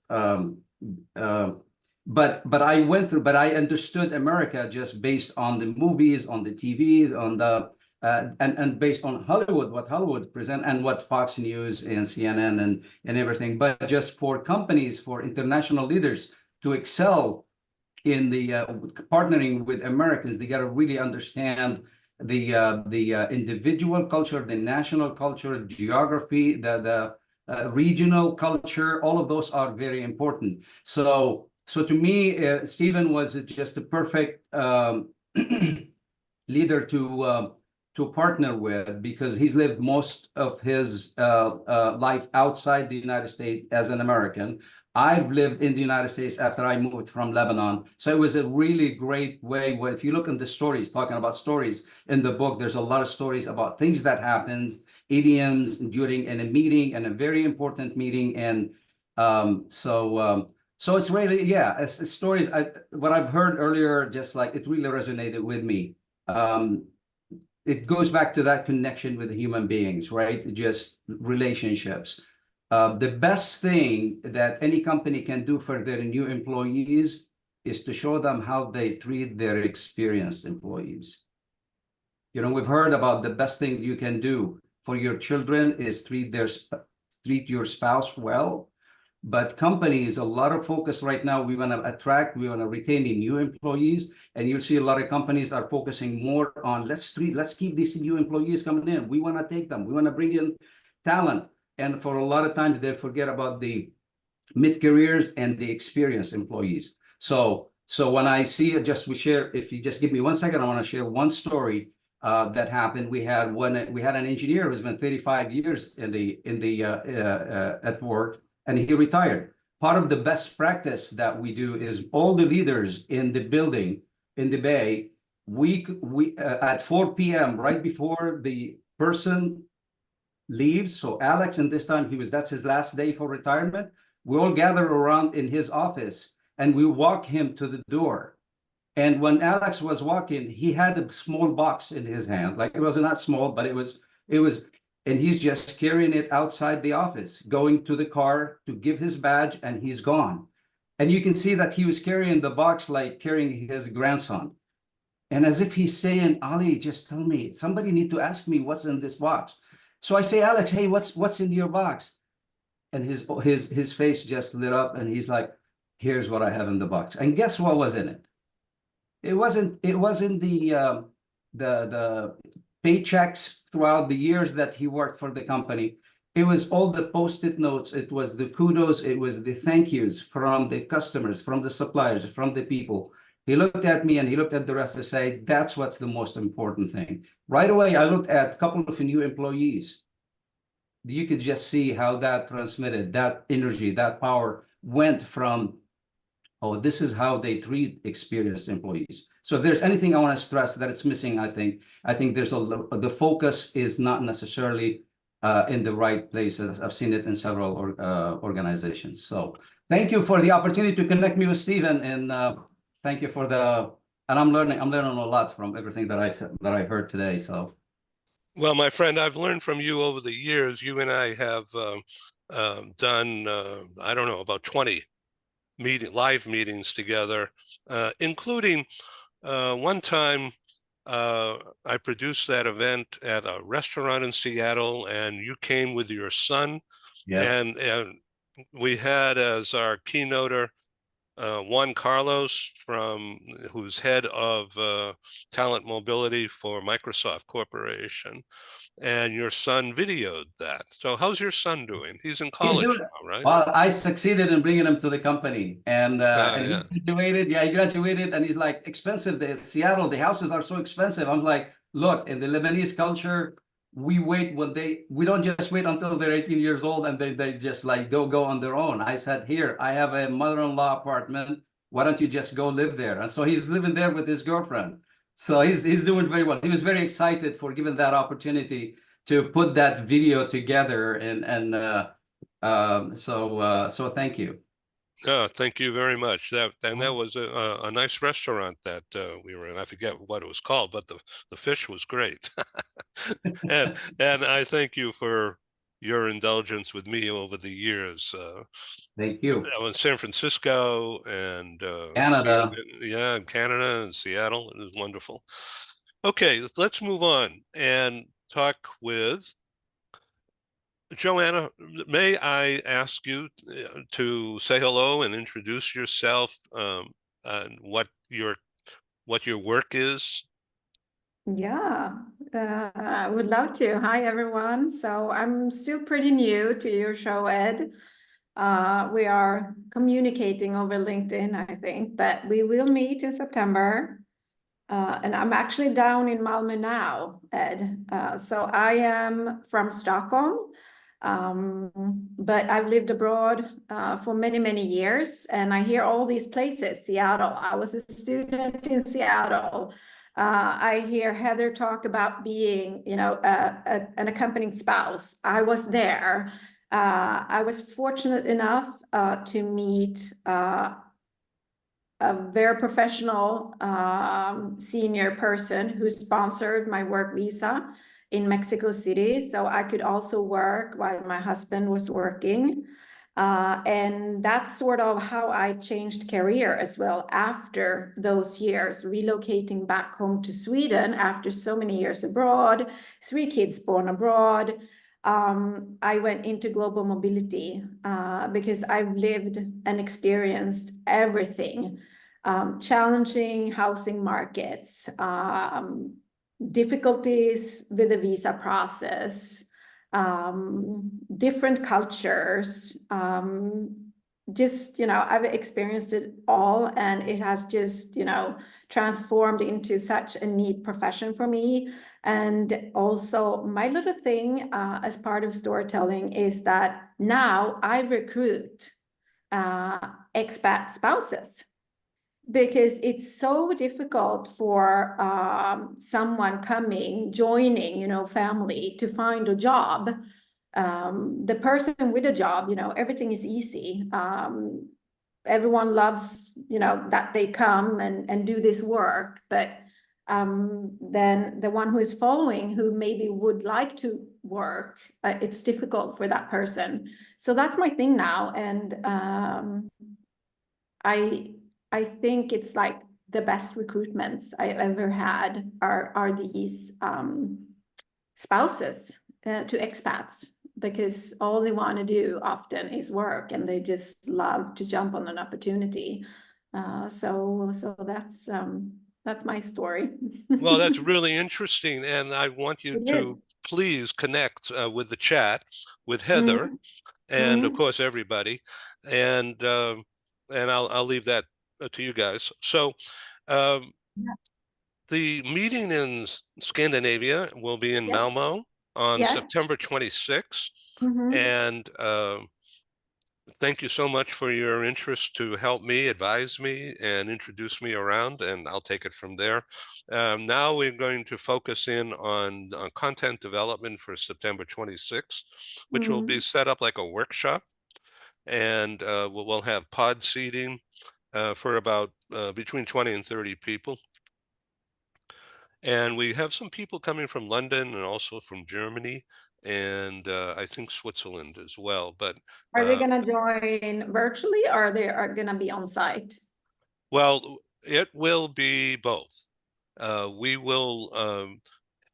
but I went through, but I understood America just based on the movies, on the TVs, on the and based on Hollywood, what Hollywood present, and what Fox News and CNN and everything. But just for companies, for international leaders to excel in the partnering with Americans, they got to really understand the individual culture, the national culture, geography, the regional culture. All of those are very important. So to me, Stephen was just a perfect leader to partner with, because he's lived most of his life outside the United States as an American. I've lived in the United States after I moved from Lebanon. So it was a really great way where, if you look in the stories, talking about stories in the book, there's a lot of stories about things that happens, idioms during in a meeting, and a very important meeting. And so it's really, yeah, it's stories. What I've heard earlier, just like it really resonated with me. It goes back to that connection with the human beings, right? Just relationships. The best thing that any company can do for their new employees is to show them how they treat their experienced employees. We've heard about the best thing you can do for your children is treat your spouse well. But companies, a lot of focus right now, we want to attract, we want to retain the new employees. And you'll see a lot of companies are focusing more on let's keep these new employees coming in. We want to take them. We want to bring in talent. And for a lot of times, they forget about the mid-careers and the experienced employees. So when I see it, we share, if you just give me 1 second, I want to share one story that happened. We had an engineer who's been 35 years at work, and he retired. Part of the best practice that we do is all the leaders in the building, in the bay, we at 4 p.m., right before the person leaves. So Alex, and this time that's his last day for retirement. We all gather around in his office and we walk him to the door. And when Alex was walking, he had a small box in his hand. Like, it was not small, but it was, and he's just carrying it outside the office, going to the car to give his badge, and he's gone. And you can see that he was carrying the box like carrying his grandson. And as if he's saying, Ali, just tell me, somebody need to ask me what's in this box. So I say, Alex, hey, what's in your box? And his face just lit up, and he's like, here's what I have in the box. And guess what was in it? It wasn't the paychecks throughout the years that he worked for the company. It was all the post-it notes. It was the kudos. It was the thank yous from the customers, from the suppliers, from the people. He looked at me and he looked at the rest and said, that's what's the most important thing. Right away, I looked at a couple of new employees. You could just see how that transmitted, that energy, that power went from, oh, this is how they treat experienced employees. So if there's anything I want to stress that it's missing, I think there's the focus is not necessarily in the right places. I've seen it in several organizations. So thank you for the opportunity to connect me with Stephen, and thank you for and I'm learning a lot from everything that I heard today. So. Well, my friend, I've learned from you over the years. You and I have done, I don't know, about 20 live meetings together, including one time I produced that event at a restaurant in Seattle, and you came with your son. Yes. And we had as our keynoter Juan Carlos, who's head of talent mobility for Microsoft Corporation. And your son videoed that. So how's your son doing? He's in college now, right? Well, I succeeded in bringing him to the company, and yeah. he graduated. Yeah, he graduated, and he's like, expensive. Seattle, the houses are so expensive. I'm like, look, in the Lebanese culture, we don't just wait until they're 18 years old and they just like go on their own. I said, here, I have a mother-in-law apartment. Why don't you just go live there? And so he's living there with his girlfriend. So he's doing very well. He was very excited for given that opportunity to put that video together, so thank you. Thank you very much. That was a nice restaurant that we were in. I forget what it was called, but the fish was great. and I thank you for your indulgence with me over the years. Thank you. In San Francisco and Canada. Yeah, Canada and Seattle. It was wonderful. Okay, let's move on and talk with Joanna. May I ask you to say hello and introduce yourself, and what your work is? Yeah, I would love to. Hi, everyone. So I'm still pretty new to your show, Ed. We are communicating over LinkedIn, I think, but we will meet in September. And I'm actually down in Malmö now, Ed. So I am from Stockholm, but I've lived abroad for many, many years, and I hear all these places. Seattle, I was a student in Seattle. I hear Heather talk about being, an accompanying spouse. I was there. I was fortunate enough to meet a very professional senior person who sponsored my work visa in Mexico City, so I could also work while my husband was working. And that's sort of how I changed career as well after those years, relocating back home to Sweden after so many years abroad, 3 kids born abroad. I went into global mobility because I've lived and experienced everything, challenging housing markets, difficulties with the visa process, different cultures, I've experienced it all, and it has just, transformed into such a neat profession for me. And also my little thing as part of storytelling is that now I recruit expat spouses. because it's so difficult for someone joining, family to find a job. The person with a job, everything is easy. Everyone loves, that they come and do this work, but then the one who is following, who maybe would like to work, it's difficult for that person. So that's my thing now. And I think it's like the best recruitments I've ever had are these spouses to expats, because all they want to do often is work, and they just love to jump on an opportunity. So that's my story. Well, that's really interesting, and I want you It is. to please connect with the chat with Heather, and of Mhm. course everybody, and I'll leave that to you guys. So Yeah. the meeting in Scandinavia will be in Yes. Malmo on Yes. September 26th, Mhm. and thank you so much for your interest to help me, advise me, and introduce me around, and I'll take it from there. Now we're going to focus in on content development for September 26th, which will be Mhm. set up like a workshop, and we'll have pod seating for about between 20 and 30 people. And we have some people coming from London and also from Germany, and I think Switzerland as well. But Are they gonna join virtually, or they are gonna be on site? well, it will be both. We will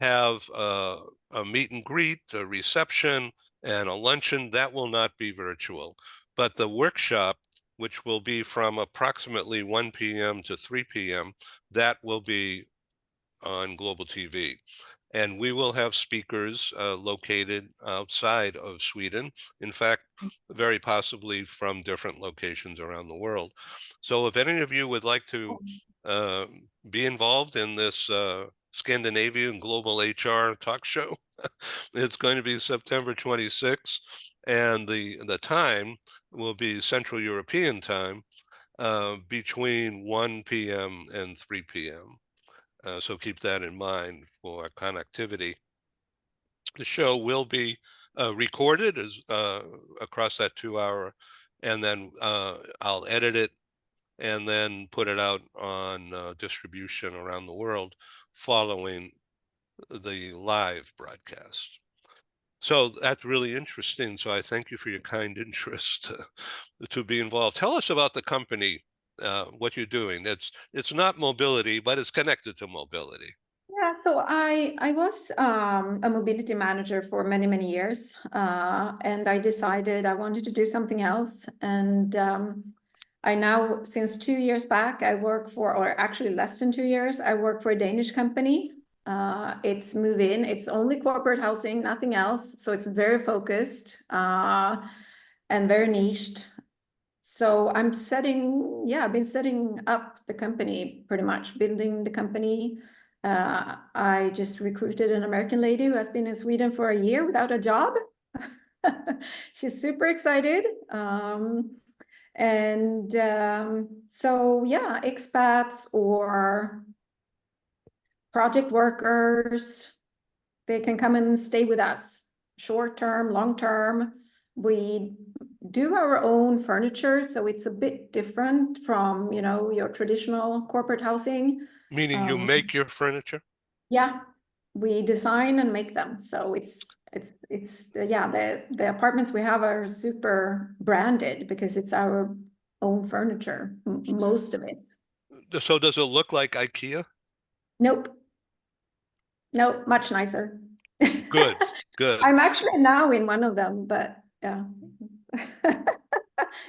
have a meet and greet, a reception, and a luncheon. That will not be virtual. But the workshop, which will be from approximately 1 p.m. to 3 p.m., that will be on Global TV. And we will have speakers located outside of Sweden. In fact, very possibly from different locations around the world. So if any of you would like to uh, be involved in this Scandinavian Global HR talk show, it's going to be September 26th, and the time will be Central European time between 1 p.m. and 3 p.m. So keep that in mind for connectivity. The show will be recorded as across that 2 hour, and then I'll edit it and then put it out on distribution around the world following the live broadcast. So that's really interesting. So I thank you for your kind interest to be involved. Tell us about the company, what you're doing. It's not mobility, but it's connected to mobility. Yeah, so I was a mobility manager for many years, and I decided I wanted to do something else. And I now, since 2 years back, I work for, or actually less than 2 years, I work for a Danish company. It's Move In. It's only corporate housing, nothing else. So it's very focused and very niched. So I've been setting up the company, pretty much building the company. I just recruited an American lady who has been in Sweden for a year without a job. She's super excited. So yeah, expats or project workers, they can come and stay with us, short term, long term. We do our own furniture, so it's a bit different from, your traditional corporate housing. Meaning you make your furniture? Yeah, we design and make them. So the apartments we have are super branded because it's our own furniture, most of it. So does it look like IKEA? Nope. Nope, much nicer. Good, good. I'm actually now in one of them, but yeah.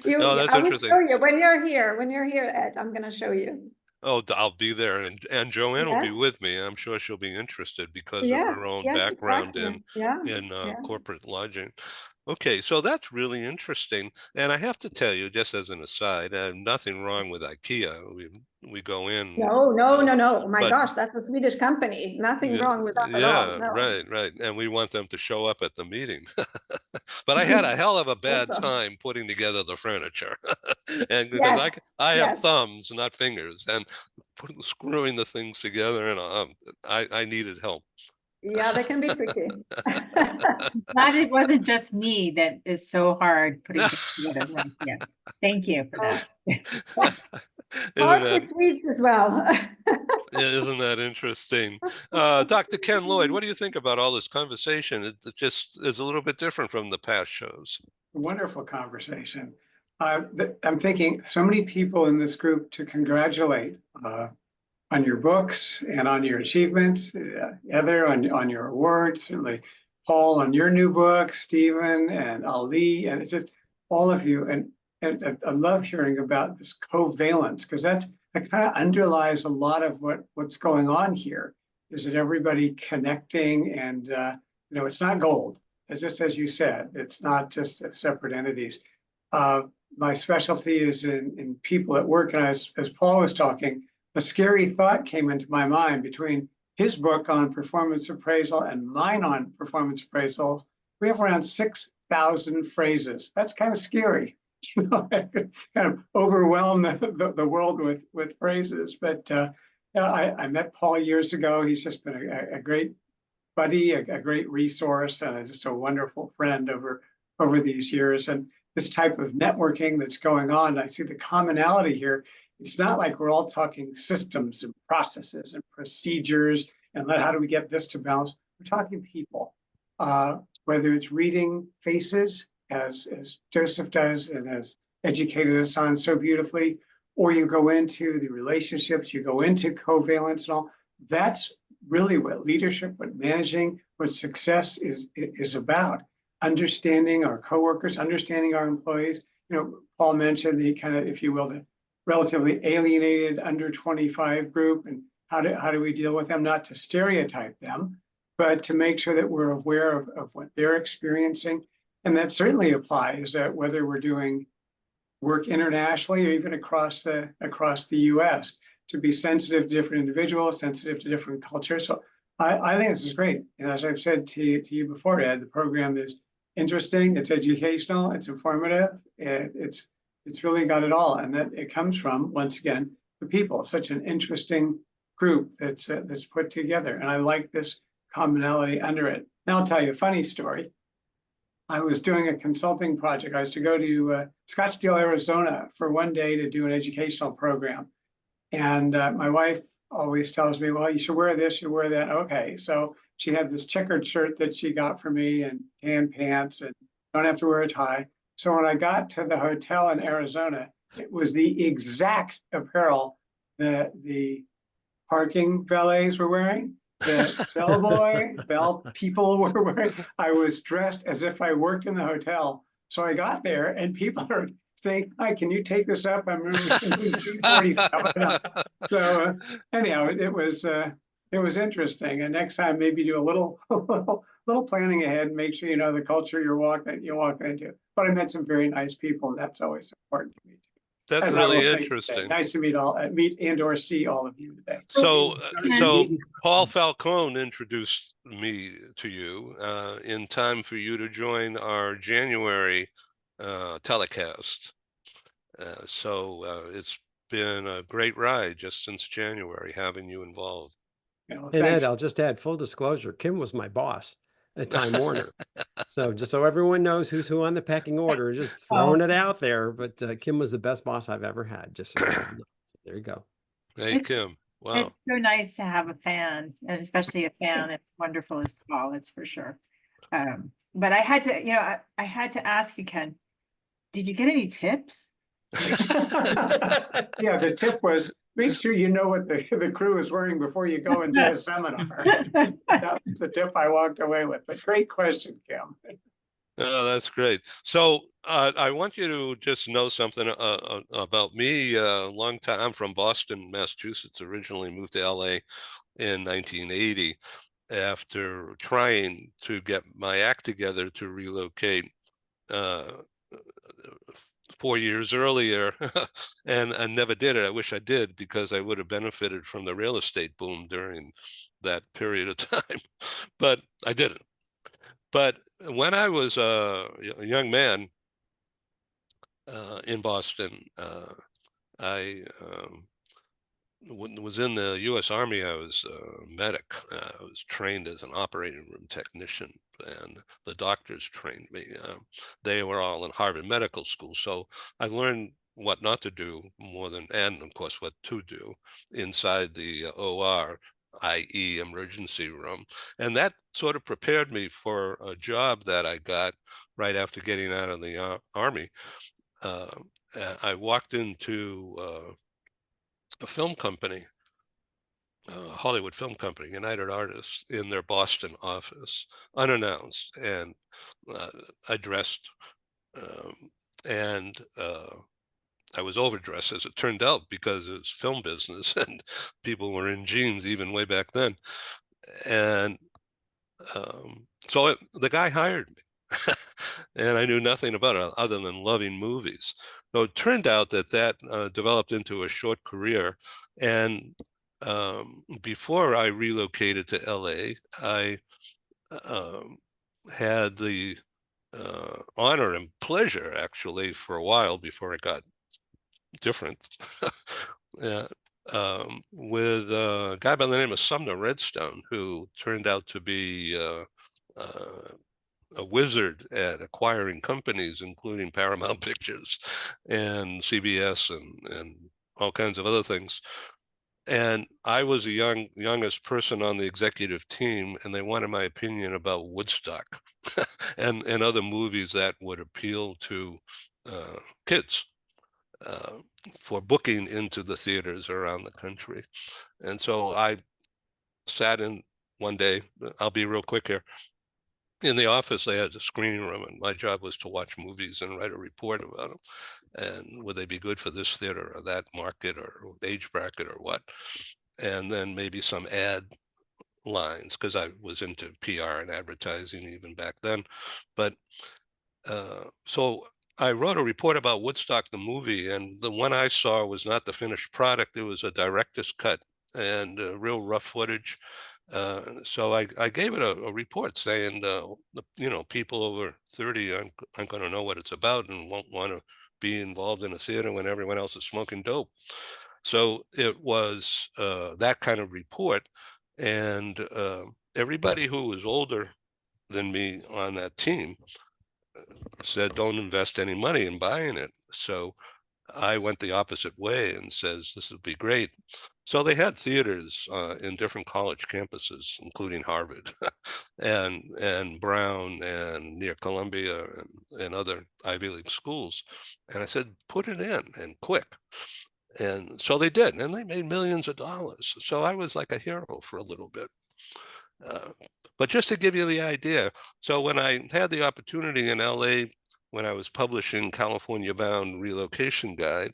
No, that's I will interesting. show you when you're here, Ed, I'm gonna show you. Oh, I'll be there, and Joanne will Yeah. be with me. I'm sure she'll be interested because of Yes, her own yes, background exactly. Yeah, in yeah. corporate lodging. Okay, so that's really interesting. And I have to tell you, just as an aside, nothing wrong with IKEA. We go in, No. Oh my but gosh, that's a Swedish company. Nothing yeah, wrong with that at all. yeah, No. right. And we want them to show up at the meeting. But I had a hell of a bad Awesome. time putting together the furniture, and because Yes, I have yes. thumbs, not fingers, and screwing the things together, and I needed help. Yeah, they can be tricky. Glad it wasn't just me that is so hard putting things together. Right, yeah. Thank you for that. Hard Isn't for that Swedes as well. isn't that interesting? Dr. Ken Lloyd, what do you think about all this conversation? It just is a little bit different from the past shows. Wonderful conversation. I'm thinking so many people in this group to congratulate on your books and on your achievements, Heather on your awards, certainly Paul on your new book, Stephen and Ali, and it's just all of you. And I love hearing about this covalence, because that kind of underlies a lot of what's going on here, is that everybody connecting, and it's not gold. It's just as you said, it's not just separate entities. My specialty is in people at work, and as Paul was talking, a scary thought came into my mind between his book on performance appraisal and mine on performance appraisal. We have around 6,000 phrases. That's kind of scary. It could kind of overwhelm the world with phrases. But I met Paul years ago. He's just been a great buddy, a great resource, and just a wonderful friend over these years. And this type of networking that's going on, I see the commonality here. It's not like we're all talking systems and processes and procedures and how do we get this to balance. We're talking people, whether it's reading faces, as Joseph does and has educated us on so beautifully, or you go into the relationships, you go into covalence and all. That's really what leadership, what managing, what success is about. Understanding our coworkers, understanding our employees. Paul mentioned the kind of, if you will, the relatively alienated under 25 group, and how do we deal with them? Not to stereotype them, but to make sure that we're aware of what they're experiencing. And that certainly applies that whether we're doing work internationally or even across the US, to be sensitive to different individuals, sensitive to different cultures. So I think this is great. And as I've said to you before, Ed, the program is interesting, it's educational, it's informative, it's really got it all. And that it comes from, once again, the people, such an interesting group that's put together. And I like this commonality under it. Now I'll tell you a funny story. I was doing a consulting project. I used to go to Scottsdale, Arizona for one day to do an educational program. And my wife always tells me, well, you should wear this, you wear that. Okay, so she had this checkered shirt that she got for me and tan pants, and don't have to wear a tie. So when I got to the hotel in Arizona, it was the exact apparel that the parking valets were wearing, the bell people were wearing. I was dressed as if I worked in the hotel. So I got there and people are saying, hi, can you take this up? I'm room 247. So anyhow, it was interesting. And next time, maybe do a little planning ahead and make sure you know the culture you're walking into. But I met some very nice people, and that's always important to me. That's As I will really say interesting. today. Nice to meet and or see all of you today. So Paul Falcone introduced me to you in time for you to join our January telecast. So it's been a great ride just since January having you involved. And Ed, I'll just add full disclosure, Kim was my boss at Time Warner. So just so everyone knows who's who on the pecking order, just throwing it out there. But Kim was the best boss I've ever had. Just so there you go. Hey, Kim. Wow. It's so nice to have a fan, and especially a fan as wonderful as Paul, that's for sure. But I had to, I had to ask you, Ken, did you get any tips? Yeah, the tip was make sure you know what the crew is wearing before you go into a seminar. That was the tip I walked away with. But great question, Kim. Oh, that's great. So I want you to just know something about me. Long time, I'm from Boston, Massachusetts, originally moved to LA in 1980 after trying to get my act together to relocate 4 years earlier and never did it. I wish I did, because I would have benefited from the real estate boom during that period of time, but I didn't. But when I was a young man in Boston, I was in the U.S. Army. I was a medic. I was trained as an operating room technician, and the doctors trained me. They were all in Harvard Medical School, so I learned what not to do more than, and of course what to do inside the OR, i.e. emergency room. And that sort of prepared me for a job that I got right after getting out of the Army. I walked into a film company, Hollywood film company, United Artists, in their Boston office, unannounced, and I dressed, and I was overdressed, as it turned out, because it was film business and people were in jeans even way back then. And so the guy hired me, and I knew nothing about it other than loving movies. So it turned out that developed into a short career. And before I relocated to LA, I had the honor and pleasure, actually, for a while before it got different, with a guy by the name of Sumner Redstone, who turned out to be a wizard at acquiring companies, including Paramount Pictures and CBS and all kinds of other things. And I was the youngest person on the executive team, and they wanted my opinion about Woodstock and other movies that would appeal to kids for booking into the theaters around the country. And so I sat in one day, I'll be real quick here. In the office, they had a screening room, and my job was to watch movies and write a report about them. And would they be good for this theater or that market or age bracket or what? And then maybe some ad lines, because I was into PR and advertising even back then. But so I wrote a report about Woodstock, the movie, and the one I saw was not the finished product. It was a director's cut and real rough footage. So I gave it a report saying, people over 30 aren't going to know what it's about and won't want to be involved in a theater when everyone else is smoking dope. So it was that kind of report. And everybody who was older than me on that team said, don't invest any money in buying it. So I went the opposite way and says, this would be great. So they had theaters in different college campuses, including Harvard and Brown and near Columbia and other Ivy League schools. And I said, put it in and quick. And so they did, and they made millions of dollars. So I was like a hero for a little bit. But just to give you the idea, so when I had the opportunity in LA, when I was publishing California Bound Relocation Guide,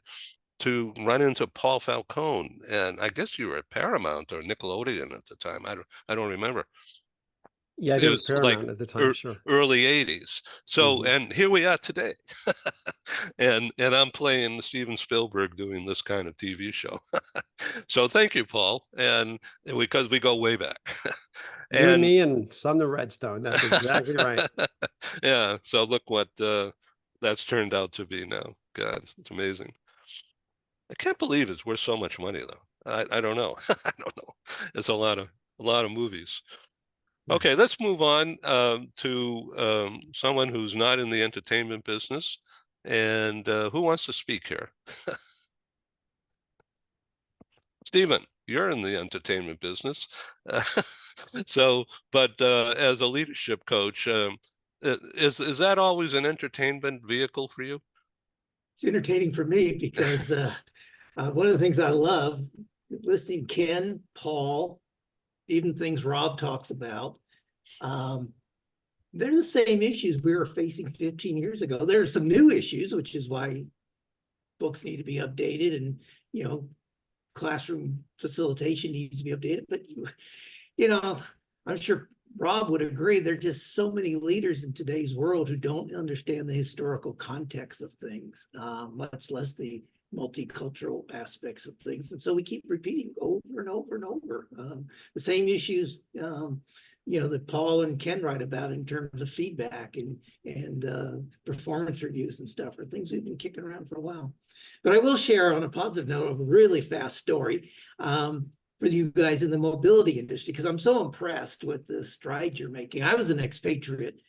to run into Paul Falcone, and I guess you were at Paramount or Nickelodeon at the time. I don't remember. Yeah, I think it was Paramount at the time, sure. Early 80s. So, and here we are today. and I'm playing Steven Spielberg doing this kind of TV show. So thank you, Paul. And because we go way back. You and me and Sumner Redstone. That's exactly right. Yeah. So look what that's turned out to be now. God, it's amazing. I can't believe it's worth so much money, though. I don't know. I don't know. It's a lot of movies. Okay, let's move on to someone who's not in the entertainment business. And who wants to speak here? Stephen, you're in the entertainment business. But as a leadership coach, is that always an entertainment vehicle for you? It's entertaining for me because one of the things I love, listening Ken, Paul, even things Rob talks about, they're the same issues we were facing 15 years ago. There are some new issues, which is why books need to be updated and, classroom facilitation needs to be updated. But, I'm sure Rob would agree, there are just so many leaders in today's world who don't understand the historical context of things, much less the multicultural aspects of things. And so we keep repeating over and over and over the same issues that Paul and Ken write about in terms of feedback and performance reviews and stuff, are things we've been kicking around for a while. But I will share on a positive note a really fast story for you guys in the mobility industry, because I'm so impressed with the strides you're making. I was an expatriate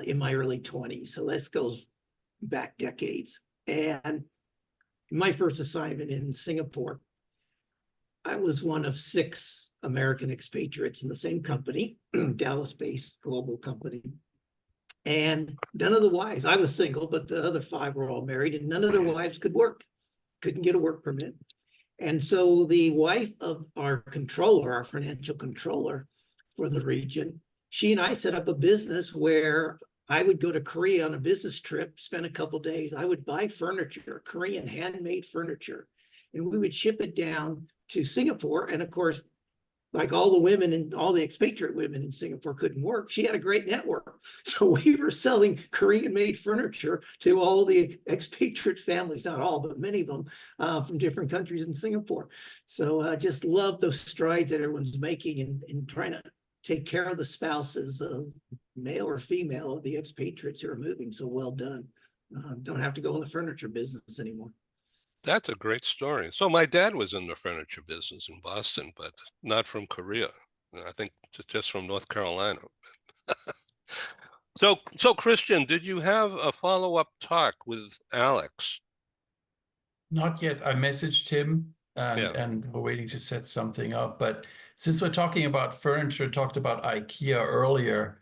in my early 20s, so this goes back decades. And my first assignment in Singapore, I was one of 6 American expatriates in the same company, Dallas-based global company. And none of the wives, I was single, but the other 5 were all married, and none of their wives could work, couldn't get a work permit. And so the wife of our controller, our financial controller for the region, she and I set up a business where I would go to Korea on a business trip, spend a couple of days. I would buy furniture, Korean handmade furniture, and we would ship it down to Singapore. And of course, like all the women and all the expatriate women in Singapore couldn't work, she had a great network. So we were selling Korean-made furniture to all the expatriate families, not all, but many of them from different countries in Singapore. So I just love those strides that everyone's making in trying to take care of the spouses, male or female, of the expatriates who are moving. So well done. Don't have to go in the furniture business anymore. That's a great story. So my dad was in the furniture business in Boston, but not from Korea. I think just from North Carolina. So Christian, did you have a follow-up talk with Alex? Not yet. I messaged him and we're waiting to set something up. But since we're talking about furniture, talked about IKEA earlier,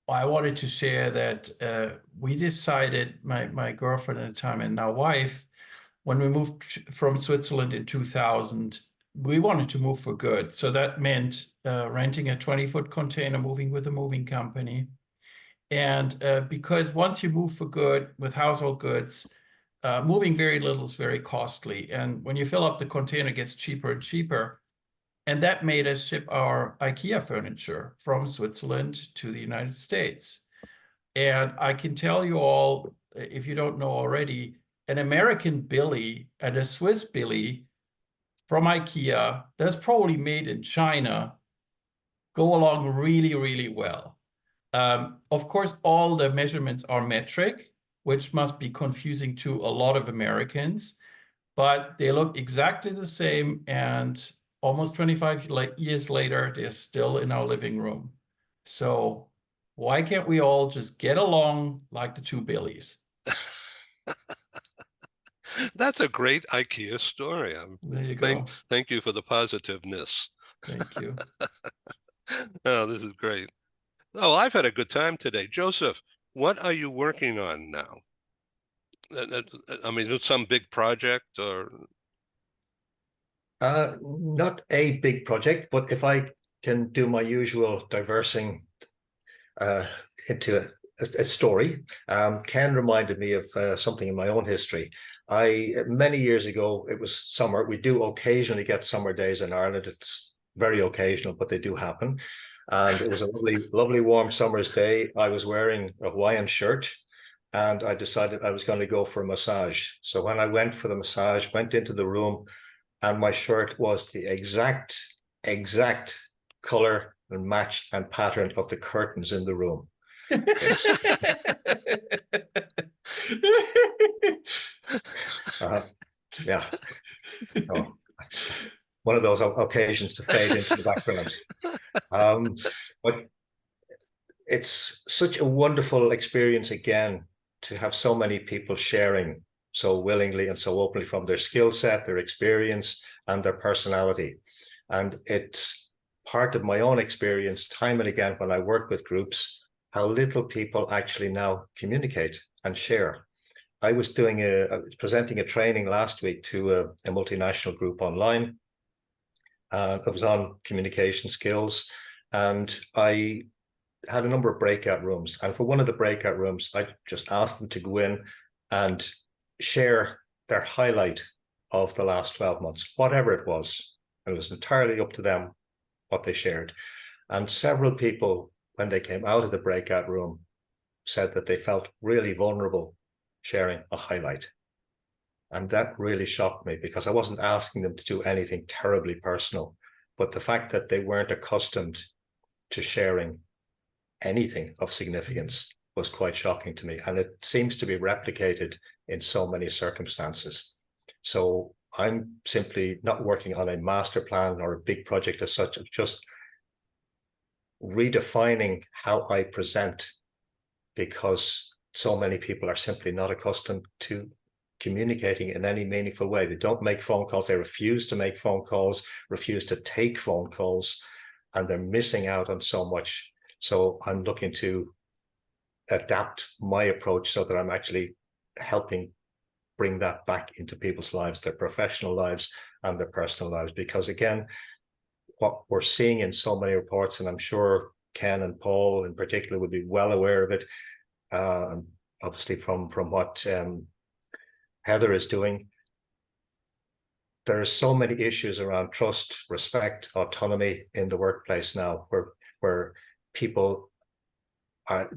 I wanted to share that we decided, my girlfriend at the time and now wife, when we moved from Switzerland in 2000, we wanted to move for good. So that meant renting a 20-foot container, moving with a moving company. And because once you move for good with household goods, moving very little is very costly. And when you fill up the container, it gets cheaper and cheaper. And that made us ship our IKEA furniture from Switzerland to the United States. And I can tell you all, if you don't know already, an American Billy and a Swiss Billy from IKEA that's probably made in China go along really, really well. Of course, all the measurements are metric, which must be confusing to a lot of Americans, but they look exactly the same, and almost 25 years later, they're still in our living room. So why can't we all just get along like the 2 Billies? That's a great IKEA story. There you go. Thank you for the positiveness. Thank you. Oh, this is great. Oh, I've had a good time today. Joseph, what are you working on now? I mean, is it some big project or? Not a big project, but if I can do my usual diversing into a story. Ken reminded me of something in my own history. Many years ago, it was summer. We do occasionally get summer days in Ireland. It's very occasional, but they do happen. And it was a lovely, lovely warm summer's day. I was wearing a Hawaiian shirt, and I decided I was going to go for a massage. So when I went for the massage, went into the room, and my shirt was the exact color and match and pattern of the curtains in the room. Yeah. Oh, one of those occasions to fade into the background. But it's such a wonderful experience again to have so many people sharing so willingly and so openly from their skill set, their experience, and their personality. And it's part of my own experience time and again when I work with groups, how little people actually now communicate and share. I was presenting a training last week to a multinational group online. It was on communication skills, and I had a number of breakout rooms. And for one of the breakout rooms, I just asked them to go in and share their highlight of the last 12 months, whatever it was. It was entirely up to them what they shared. And several people, when they came out of the breakout room, said that they felt really vulnerable sharing a highlight. And that really shocked me, because I wasn't asking them to do anything terribly personal. but the fact that they weren't accustomed to sharing anything of significance was quite shocking to me. And it seems to be replicated in so many circumstances. So I'm simply not working on a master plan or a big project as such, just redefining how I present, because so many people are simply not accustomed to communicating in any meaningful way. They don't make phone calls. They refuse to make phone calls, refuse to take phone calls, and they're missing out on so much. So I'm looking to adapt my approach so that I'm actually helping bring that back into people's lives, their professional lives and their personal lives. Because again, what we're seeing in so many reports, and I'm sure Ken and Paul in particular would be well aware of it, obviously from what Heather is doing, there are so many issues around trust, respect, autonomy in the workplace now, where people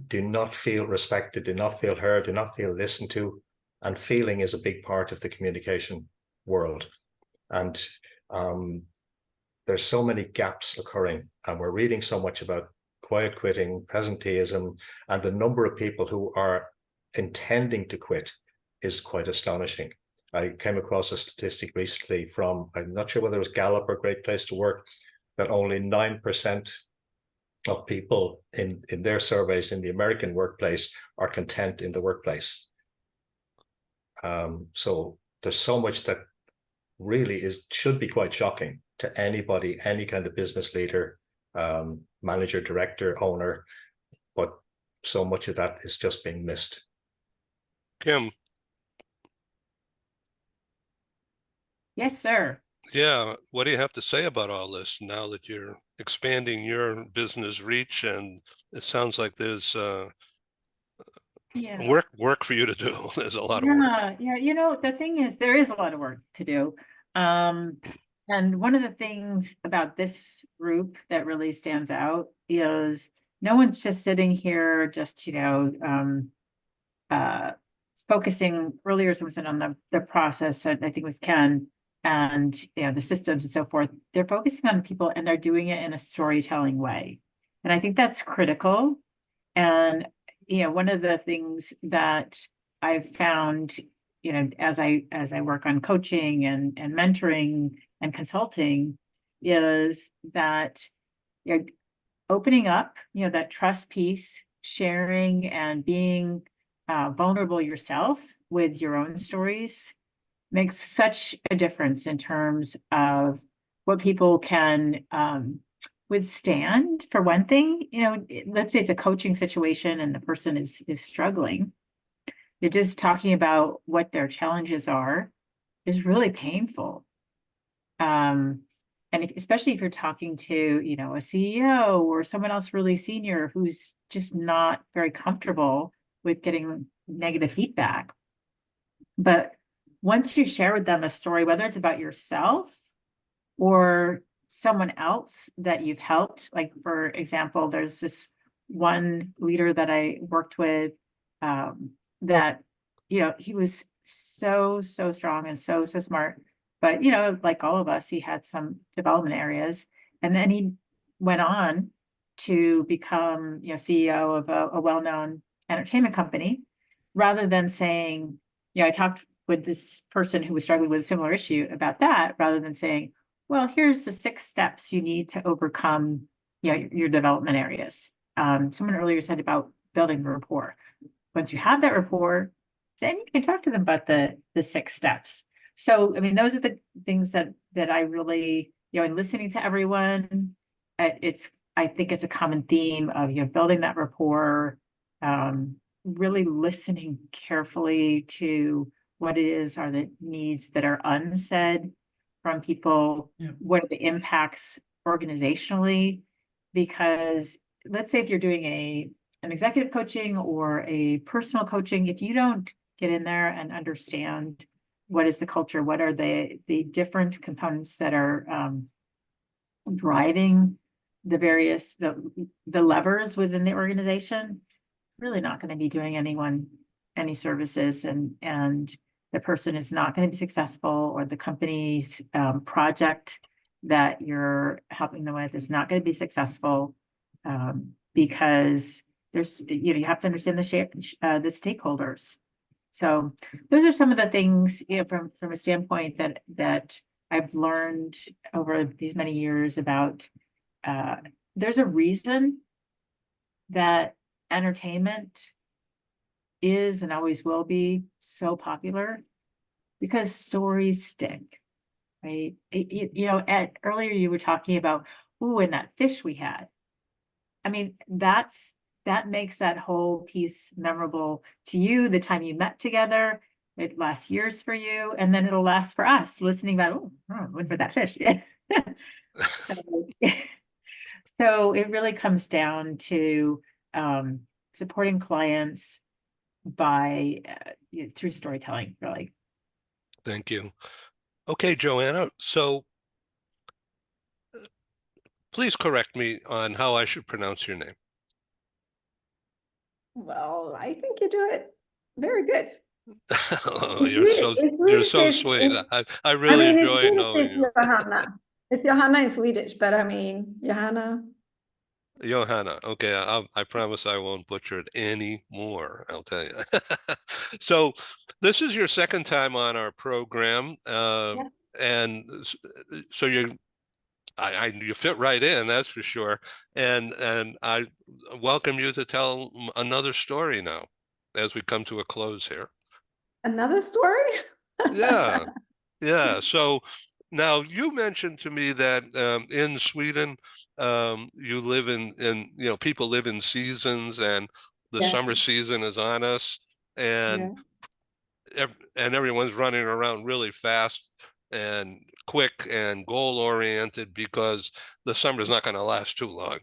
do not feel respected, do not feel heard, do not feel listened to, and feeling is a big part of the communication world. And there's so many gaps occurring, and we're reading so much about quiet quitting, presenteeism, and the number of people who are intending to quit is quite astonishing. I came across a statistic recently from, I'm not sure whether it was Gallup or Great Place to Work, that only 9% of people in their surveys in the American workplace are content in the workplace. So there's so much that really should be quite shocking to anybody, any kind of business leader, manager, director, owner, but so much of that is just being missed. Kim. Yes, sir. Yeah, what do you have to say about all this now that you're expanding your business reach, and it sounds like there's work for you to do. There's a lot of work. Yeah, you know, the thing is, there is a lot of work to do. And one of the things about this group that really stands out is no one's just sitting here just, you know, focusing earlier, someone said on the process, I think it was Ken, and you know, the systems and so forth. They're focusing on people, and they're doing it in a storytelling way. And I think that's critical. And you know, one of the things that I've found, you know, as I work on coaching and mentoring and consulting, is that, you know, opening up, you know, that trust piece, sharing and being vulnerable yourself with your own stories makes such a difference in terms of what people can withstand. For one thing, you know, let's say it's a coaching situation and the person is struggling. You're just talking about what their challenges are is really painful. And especially if you're talking to, you know, a CEO or someone else really senior who's just not very comfortable with getting negative feedback. But once you share with them a story, whether it's about yourself or someone else that you've helped, like for example, there's this one leader that I worked with that, you know, he was so strong and so smart, but you know, like all of us, he had some development areas, and then he went on to become, you know, CEO of a well-known entertainment company, rather than saying, you know, I talked with this person who was struggling with a similar issue about that, rather than saying, well, here's the 6 steps you need to overcome, you know, your development areas. Someone earlier said about building rapport. Once you have that rapport, then you can talk to them about the 6 steps. So, I mean, those are the things that I really, you know, in listening to everyone, I think it's a common theme of, you know, building that rapport, really listening carefully to what it is are the needs that are unsaid from people. Yeah. What are the impacts organizationally? Because let's say if you're doing an executive coaching or a personal coaching, if you don't get in there and understand what is the culture, what are the different components that are driving the various the levers within the organization, really not going to be doing anyone any services, and the person is not going to be successful, or the company's project that you're helping them with is not going to be successful, because there's, you have to understand the stakeholders. So those are some of the things, from a standpoint that I've learned over these many years about. There's a reason that entertainment is and always will be so popular, because stories stick, right? Earlier you were talking about, ooh, and that fish we had. I mean, that makes that whole piece memorable to you, the time you met together. It lasts years for you, and then it'll last for us listening about, oh, went for that fish. So, so it really comes down to supporting clients by through storytelling, really. Thank you. Okay, Joanna, so please correct me on how I should pronounce your name. Well, I think you do it very good. Oh, you're so sweet. I really enjoy knowing you. Johanna. It's Johanna in Swedish, but I mean, Johanna. Johanna. Okay, I promise I won't butcher it anymore. I'll tell you. So this is your second time on our program, Yes. and so you fit right in, that's for sure. And I welcome you to tell another story now, as we come to a close here. Another story? Yeah, yeah. So now you mentioned to me that in Sweden, you live in people live in seasons, and the Yes. summer season is on us, and everyone's running around really fast and quick and goal oriented, because the summer's not going to last too long.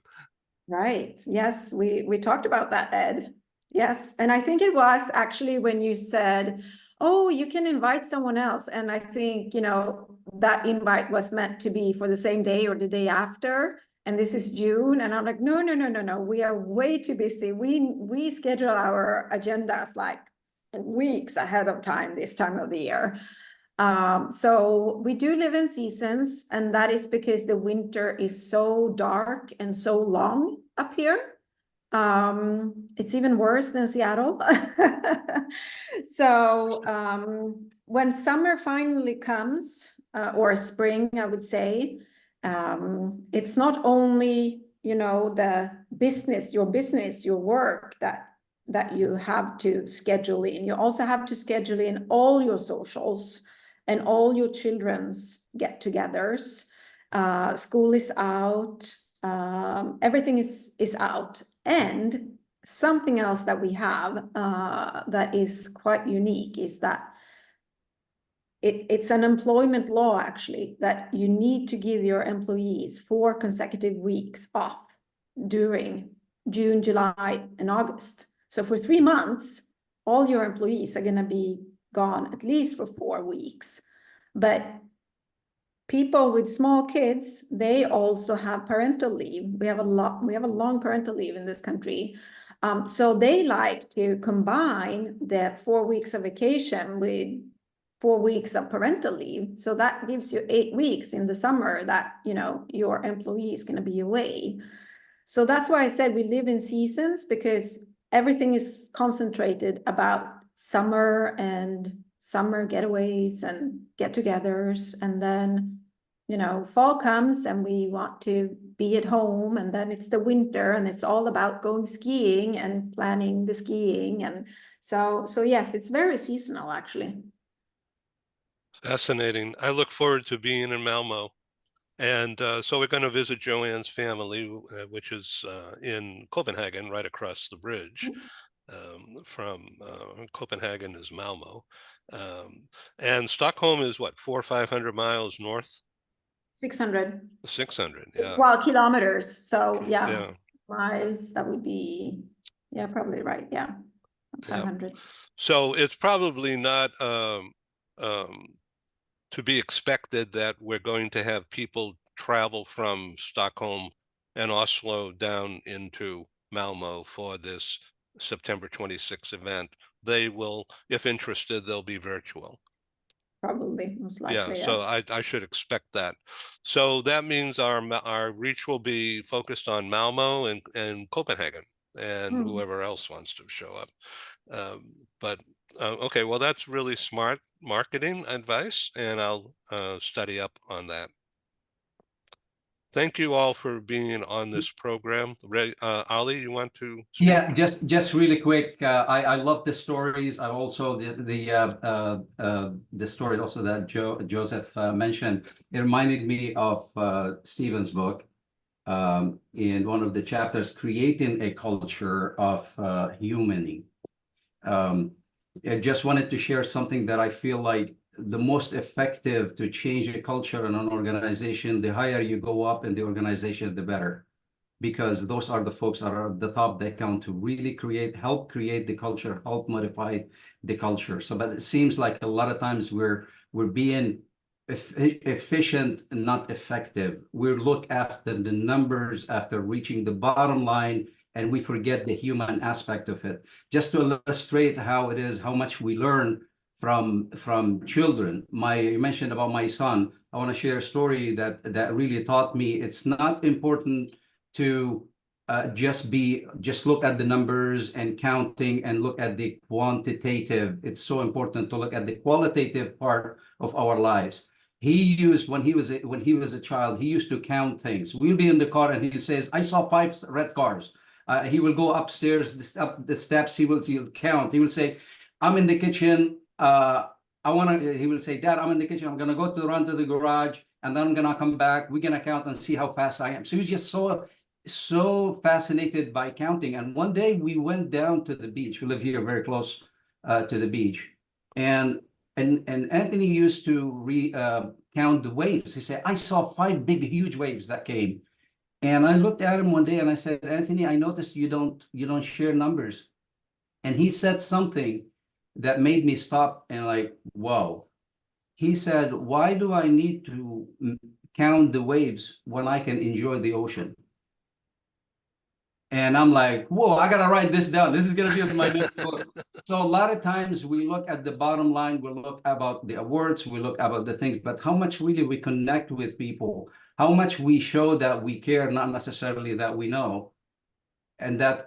Right. Yes, we talked about that, Ed. Yes. And I think it was actually when you said, oh, you can invite someone else. And I think, that invite was meant to be for the same day or the day after. And this is June. And I'm like, no. We are way too busy. We schedule our agendas like weeks ahead of time this time of the year. So we do live in seasons, and that is because the winter is so dark and so long up here. It's even worse than Seattle. So when summer finally comes, or spring, I would say, it's not only, the business, your work that you have to schedule in. You also have to schedule in all your socials and all your children's get-togethers. School is out, everything is out. And something else that we have that is quite unique is that it's an employment law, actually, that you need to give your employees 4 consecutive weeks off during June, July, and August. So for 3 months, all your employees are going to be gone at least for 4 weeks. But people with small kids, they also have parental leave. We have a long parental leave in this country. So they like to combine the 4 weeks of vacation with 4 weeks of parental leave. So that gives you 8 weeks in the summer that, your employee is going to be away. So that's why I said we live in seasons, because everything is concentrated about summer and summer getaways and get-togethers. And then, fall comes and we want to be at home, and then it's the winter and it's all about going skiing and planning the skiing. And so yes, it's very seasonal, actually. Fascinating. I look forward to being in Malmo. And so we're going to visit Joanne's family, which is in Copenhagen, right across the bridge. From Copenhagen is Malmo. And Stockholm is what, 400 or 500 miles north? 600. 600, yeah. Well, kilometers. So Yeah. miles, that would be, probably right. Yeah. 500. So it's probably not to be expected that we're going to have people travel from Stockholm and Oslo down into Malmo for this September 26th event. They will, if interested, they'll be virtual. Probably. likely, most likely. Yeah, so I should expect that. So that means our reach will be focused on Malmo and Copenhagen and whoever else wants to show up. But okay, well, that's really smart marketing advice, and I'll study up on that. Thank you all for being on this program. Ali, you want to speak? Yeah, just really quick. I love the stories. I also the story also that Joseph mentioned. It reminded me of Stephen's book. In one of the chapters, creating a culture of humaning. I just wanted to share something that I feel like the most effective to change a culture in an organization, the higher you go up in the organization, the better. Because those are the folks that are at the top that count to really help create the culture, help modify the culture. So, but it seems like a lot of times we're being efficient and not effective. We look after the numbers, after reaching the bottom line, and we forget the human aspect of it. Just to illustrate how it is, how much we learn from children. You mentioned about my son. I want to share a story that really taught me it's not important to just look at the numbers and counting and look at the quantitative. It's so important to look at the qualitative part of our lives. He used, when he was a child, he used to count things. We'll be in the car and he says, I saw 5 red cars. He will go upstairs, up the steps, he'll count. He will say, I'm in the kitchen. He will say, Dad, I'm in the kitchen. I'm gonna go to run to the garage and then I'm gonna come back. We're gonna count and see how fast I am. So he's just so fascinated by counting. And one day we went down to the beach. We live here very close to the beach. And Anthony used to count the waves. He said, I saw 5 big, huge waves that came. And I looked at him one day and I said, Anthony, I noticed you don't share numbers. And he said something that made me stop and like, whoa. He said, why do I need to count the waves when I can enjoy the ocean? And I'm like, whoa, I gotta write this down. This is gonna be my next book. So a lot of times we look at the bottom line, we look about the awards, we look about the things, but how much really we connect with people, how much we show that we care, not necessarily that we know. And that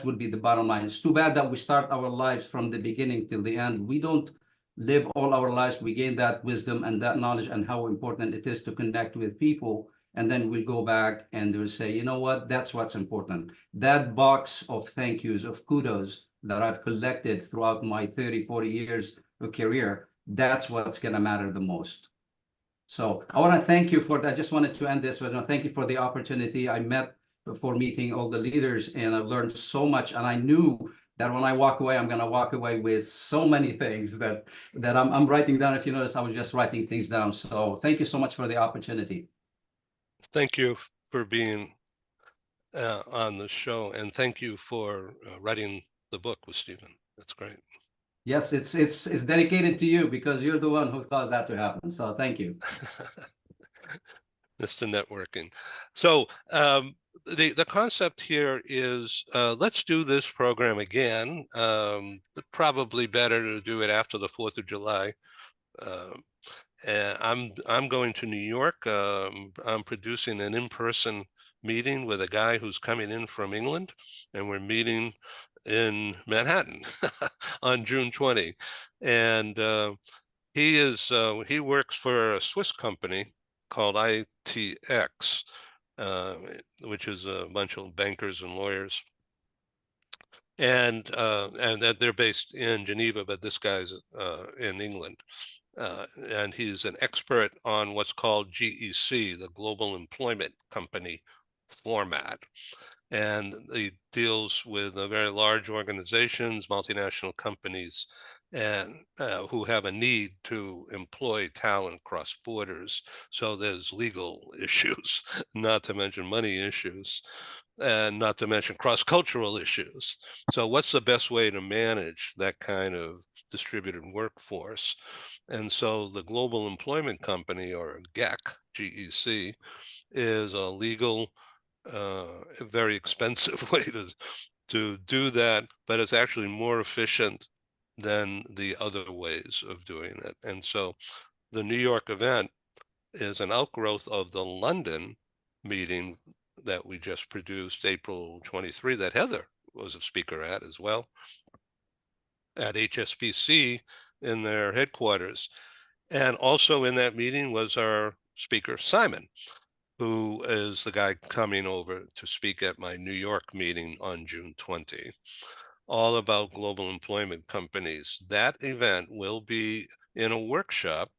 would be the bottom line. It's too bad that we start our lives from the beginning till the end. We don't live all our lives. We gain that wisdom and that knowledge and how important it is to connect with people. And then we'll go back and we'll say, you know what, that's what's important. That box of thank yous, of kudos that I've collected throughout my 30, 40 years of career, that's what's gonna matter the most. So I wanna thank you for that. I just wanted to end this, but thank you for the opportunity. I met before meeting all the leaders and I've learned so much. And I knew that when I walk away, I'm gonna walk away with so many things that I'm writing down. If you notice, I was just writing things down. So thank you so much for the opportunity. Thank you for being on the show, and thank you for writing the book with Stephen. That's great. Yes, it's dedicated to you because you're the one who caused that to happen. So thank you. Mr. Networking. So the concept here is let's do this program again. Probably better to do it after the 4th of July. And I'm going to New York. I'm producing an in-person meeting with a guy who's coming in from England, and we're meeting in Manhattan on June 20. And he works for a Swiss company called ITX, which is a bunch of bankers and lawyers. And that they're based in Geneva, but this guy's in England. And he's an expert on what's called GEC, the Global Employment Company format. And he deals with very large organizations, multinational companies, and who have a need to employ talent cross borders. So there's legal issues, not to mention money issues, and not to mention cross-cultural issues. So what's the best way to manage that kind of distributed workforce? And so the Global Employment Company, or GEC, is a legal, very expensive way to do that, but it's actually more efficient than the other ways of doing it. And so the New York event is an outgrowth of the London meeting that we just produced April 23, that Heather was a speaker at as well, at HSBC in their headquarters. And also in that meeting was our speaker, Simon, who is the guy coming over to speak at my New York meeting on June 20, all about global employment companies. That event will be in a workshop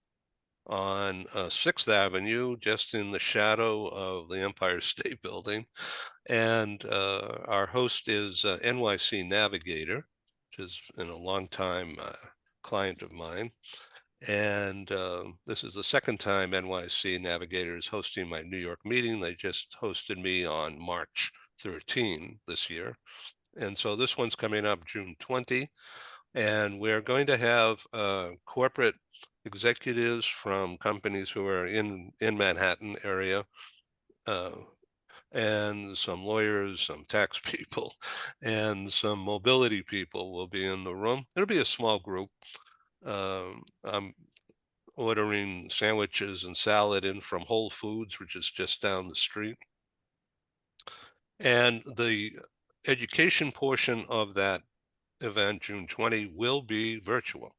on 6th Avenue, just in the shadow of the Empire State Building. And our host is NYC Navigator, which has been a long time client of mine. And this is the second time NYC Navigator is hosting my New York meeting. They just hosted me on March 13 this year. And so this one's coming up June 20. And we're going to have corporate executives from companies who are in Manhattan area, and some lawyers, some tax people, and some mobility people will be in the room. It'll be a small group. I'm ordering sandwiches and salad in from Whole Foods, which is just down the street. And the education portion of that event, June 20, will be virtual.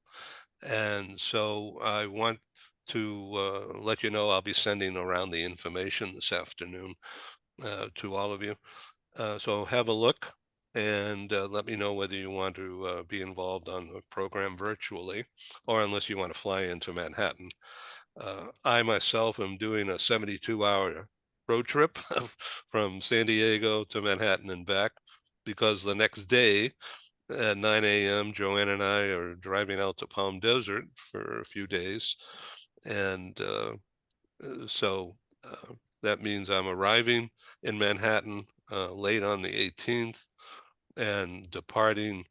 And so I want to let you know I'll be sending around the information this afternoon to all of you. So have a look and let me know whether you want to be involved on the program virtually, or unless you want to fly into Manhattan. I myself am doing a 72-hour road trip from San Diego to Manhattan and back, because the next day at 9 a.m., Joanne and I are driving out to Palm Desert for a few days. And so that means I'm arriving in Manhattan late on the 18th and departing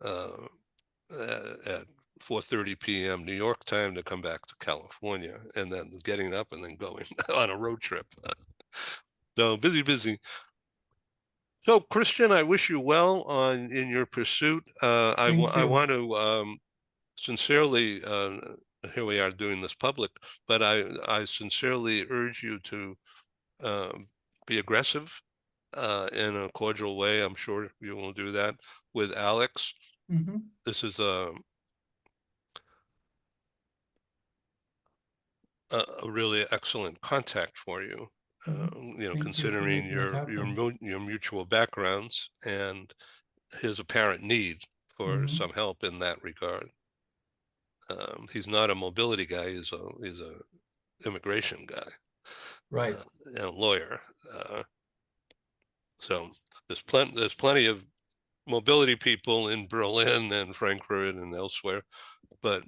at 4:30 p.m. New York time to come back to California, and then getting up and then going on a road trip. So busy. So Christian, I wish you well in your pursuit. I want to sincerely, here we are doing this public, but I sincerely urge you to be aggressive in a cordial way. I'm sure you will do that with Alex. Mm-hmm. This is a really excellent contact for you. You know, considering your mutual backgrounds and his apparent need for some help in that regard. He's not a mobility guy; he's a immigration guy, right? And a lawyer. So there's plenty of mobility people in Berlin and Frankfurt and elsewhere, but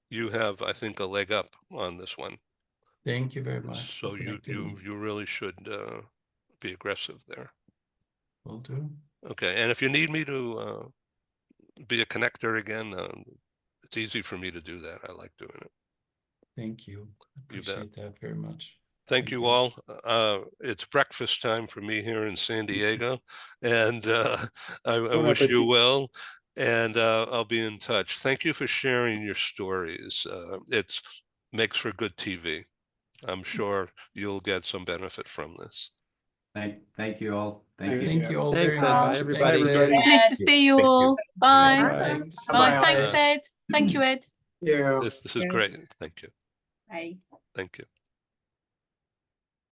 you have, I think, a leg up on this one. Thank you very much. So you really should be aggressive there. Will do. Okay, and if you need me to be a connector again, it's easy for me to do that. I like doing it. Thank you. Appreciate that very much. Thank you all. It's breakfast time for me here in San Diego, and I wish you well, and I'll be in touch. Thank you for sharing your stories. It makes for good TV. I'm sure you'll get some benefit from this. Thank you all. Thank you all Thanks, very Ed. much. Bye, everybody. Lovely to see you all. Bye. Bye. Thanks, Ed. Thank you, Ed. Yeah. This is great. Thank you. Bye. Thank you.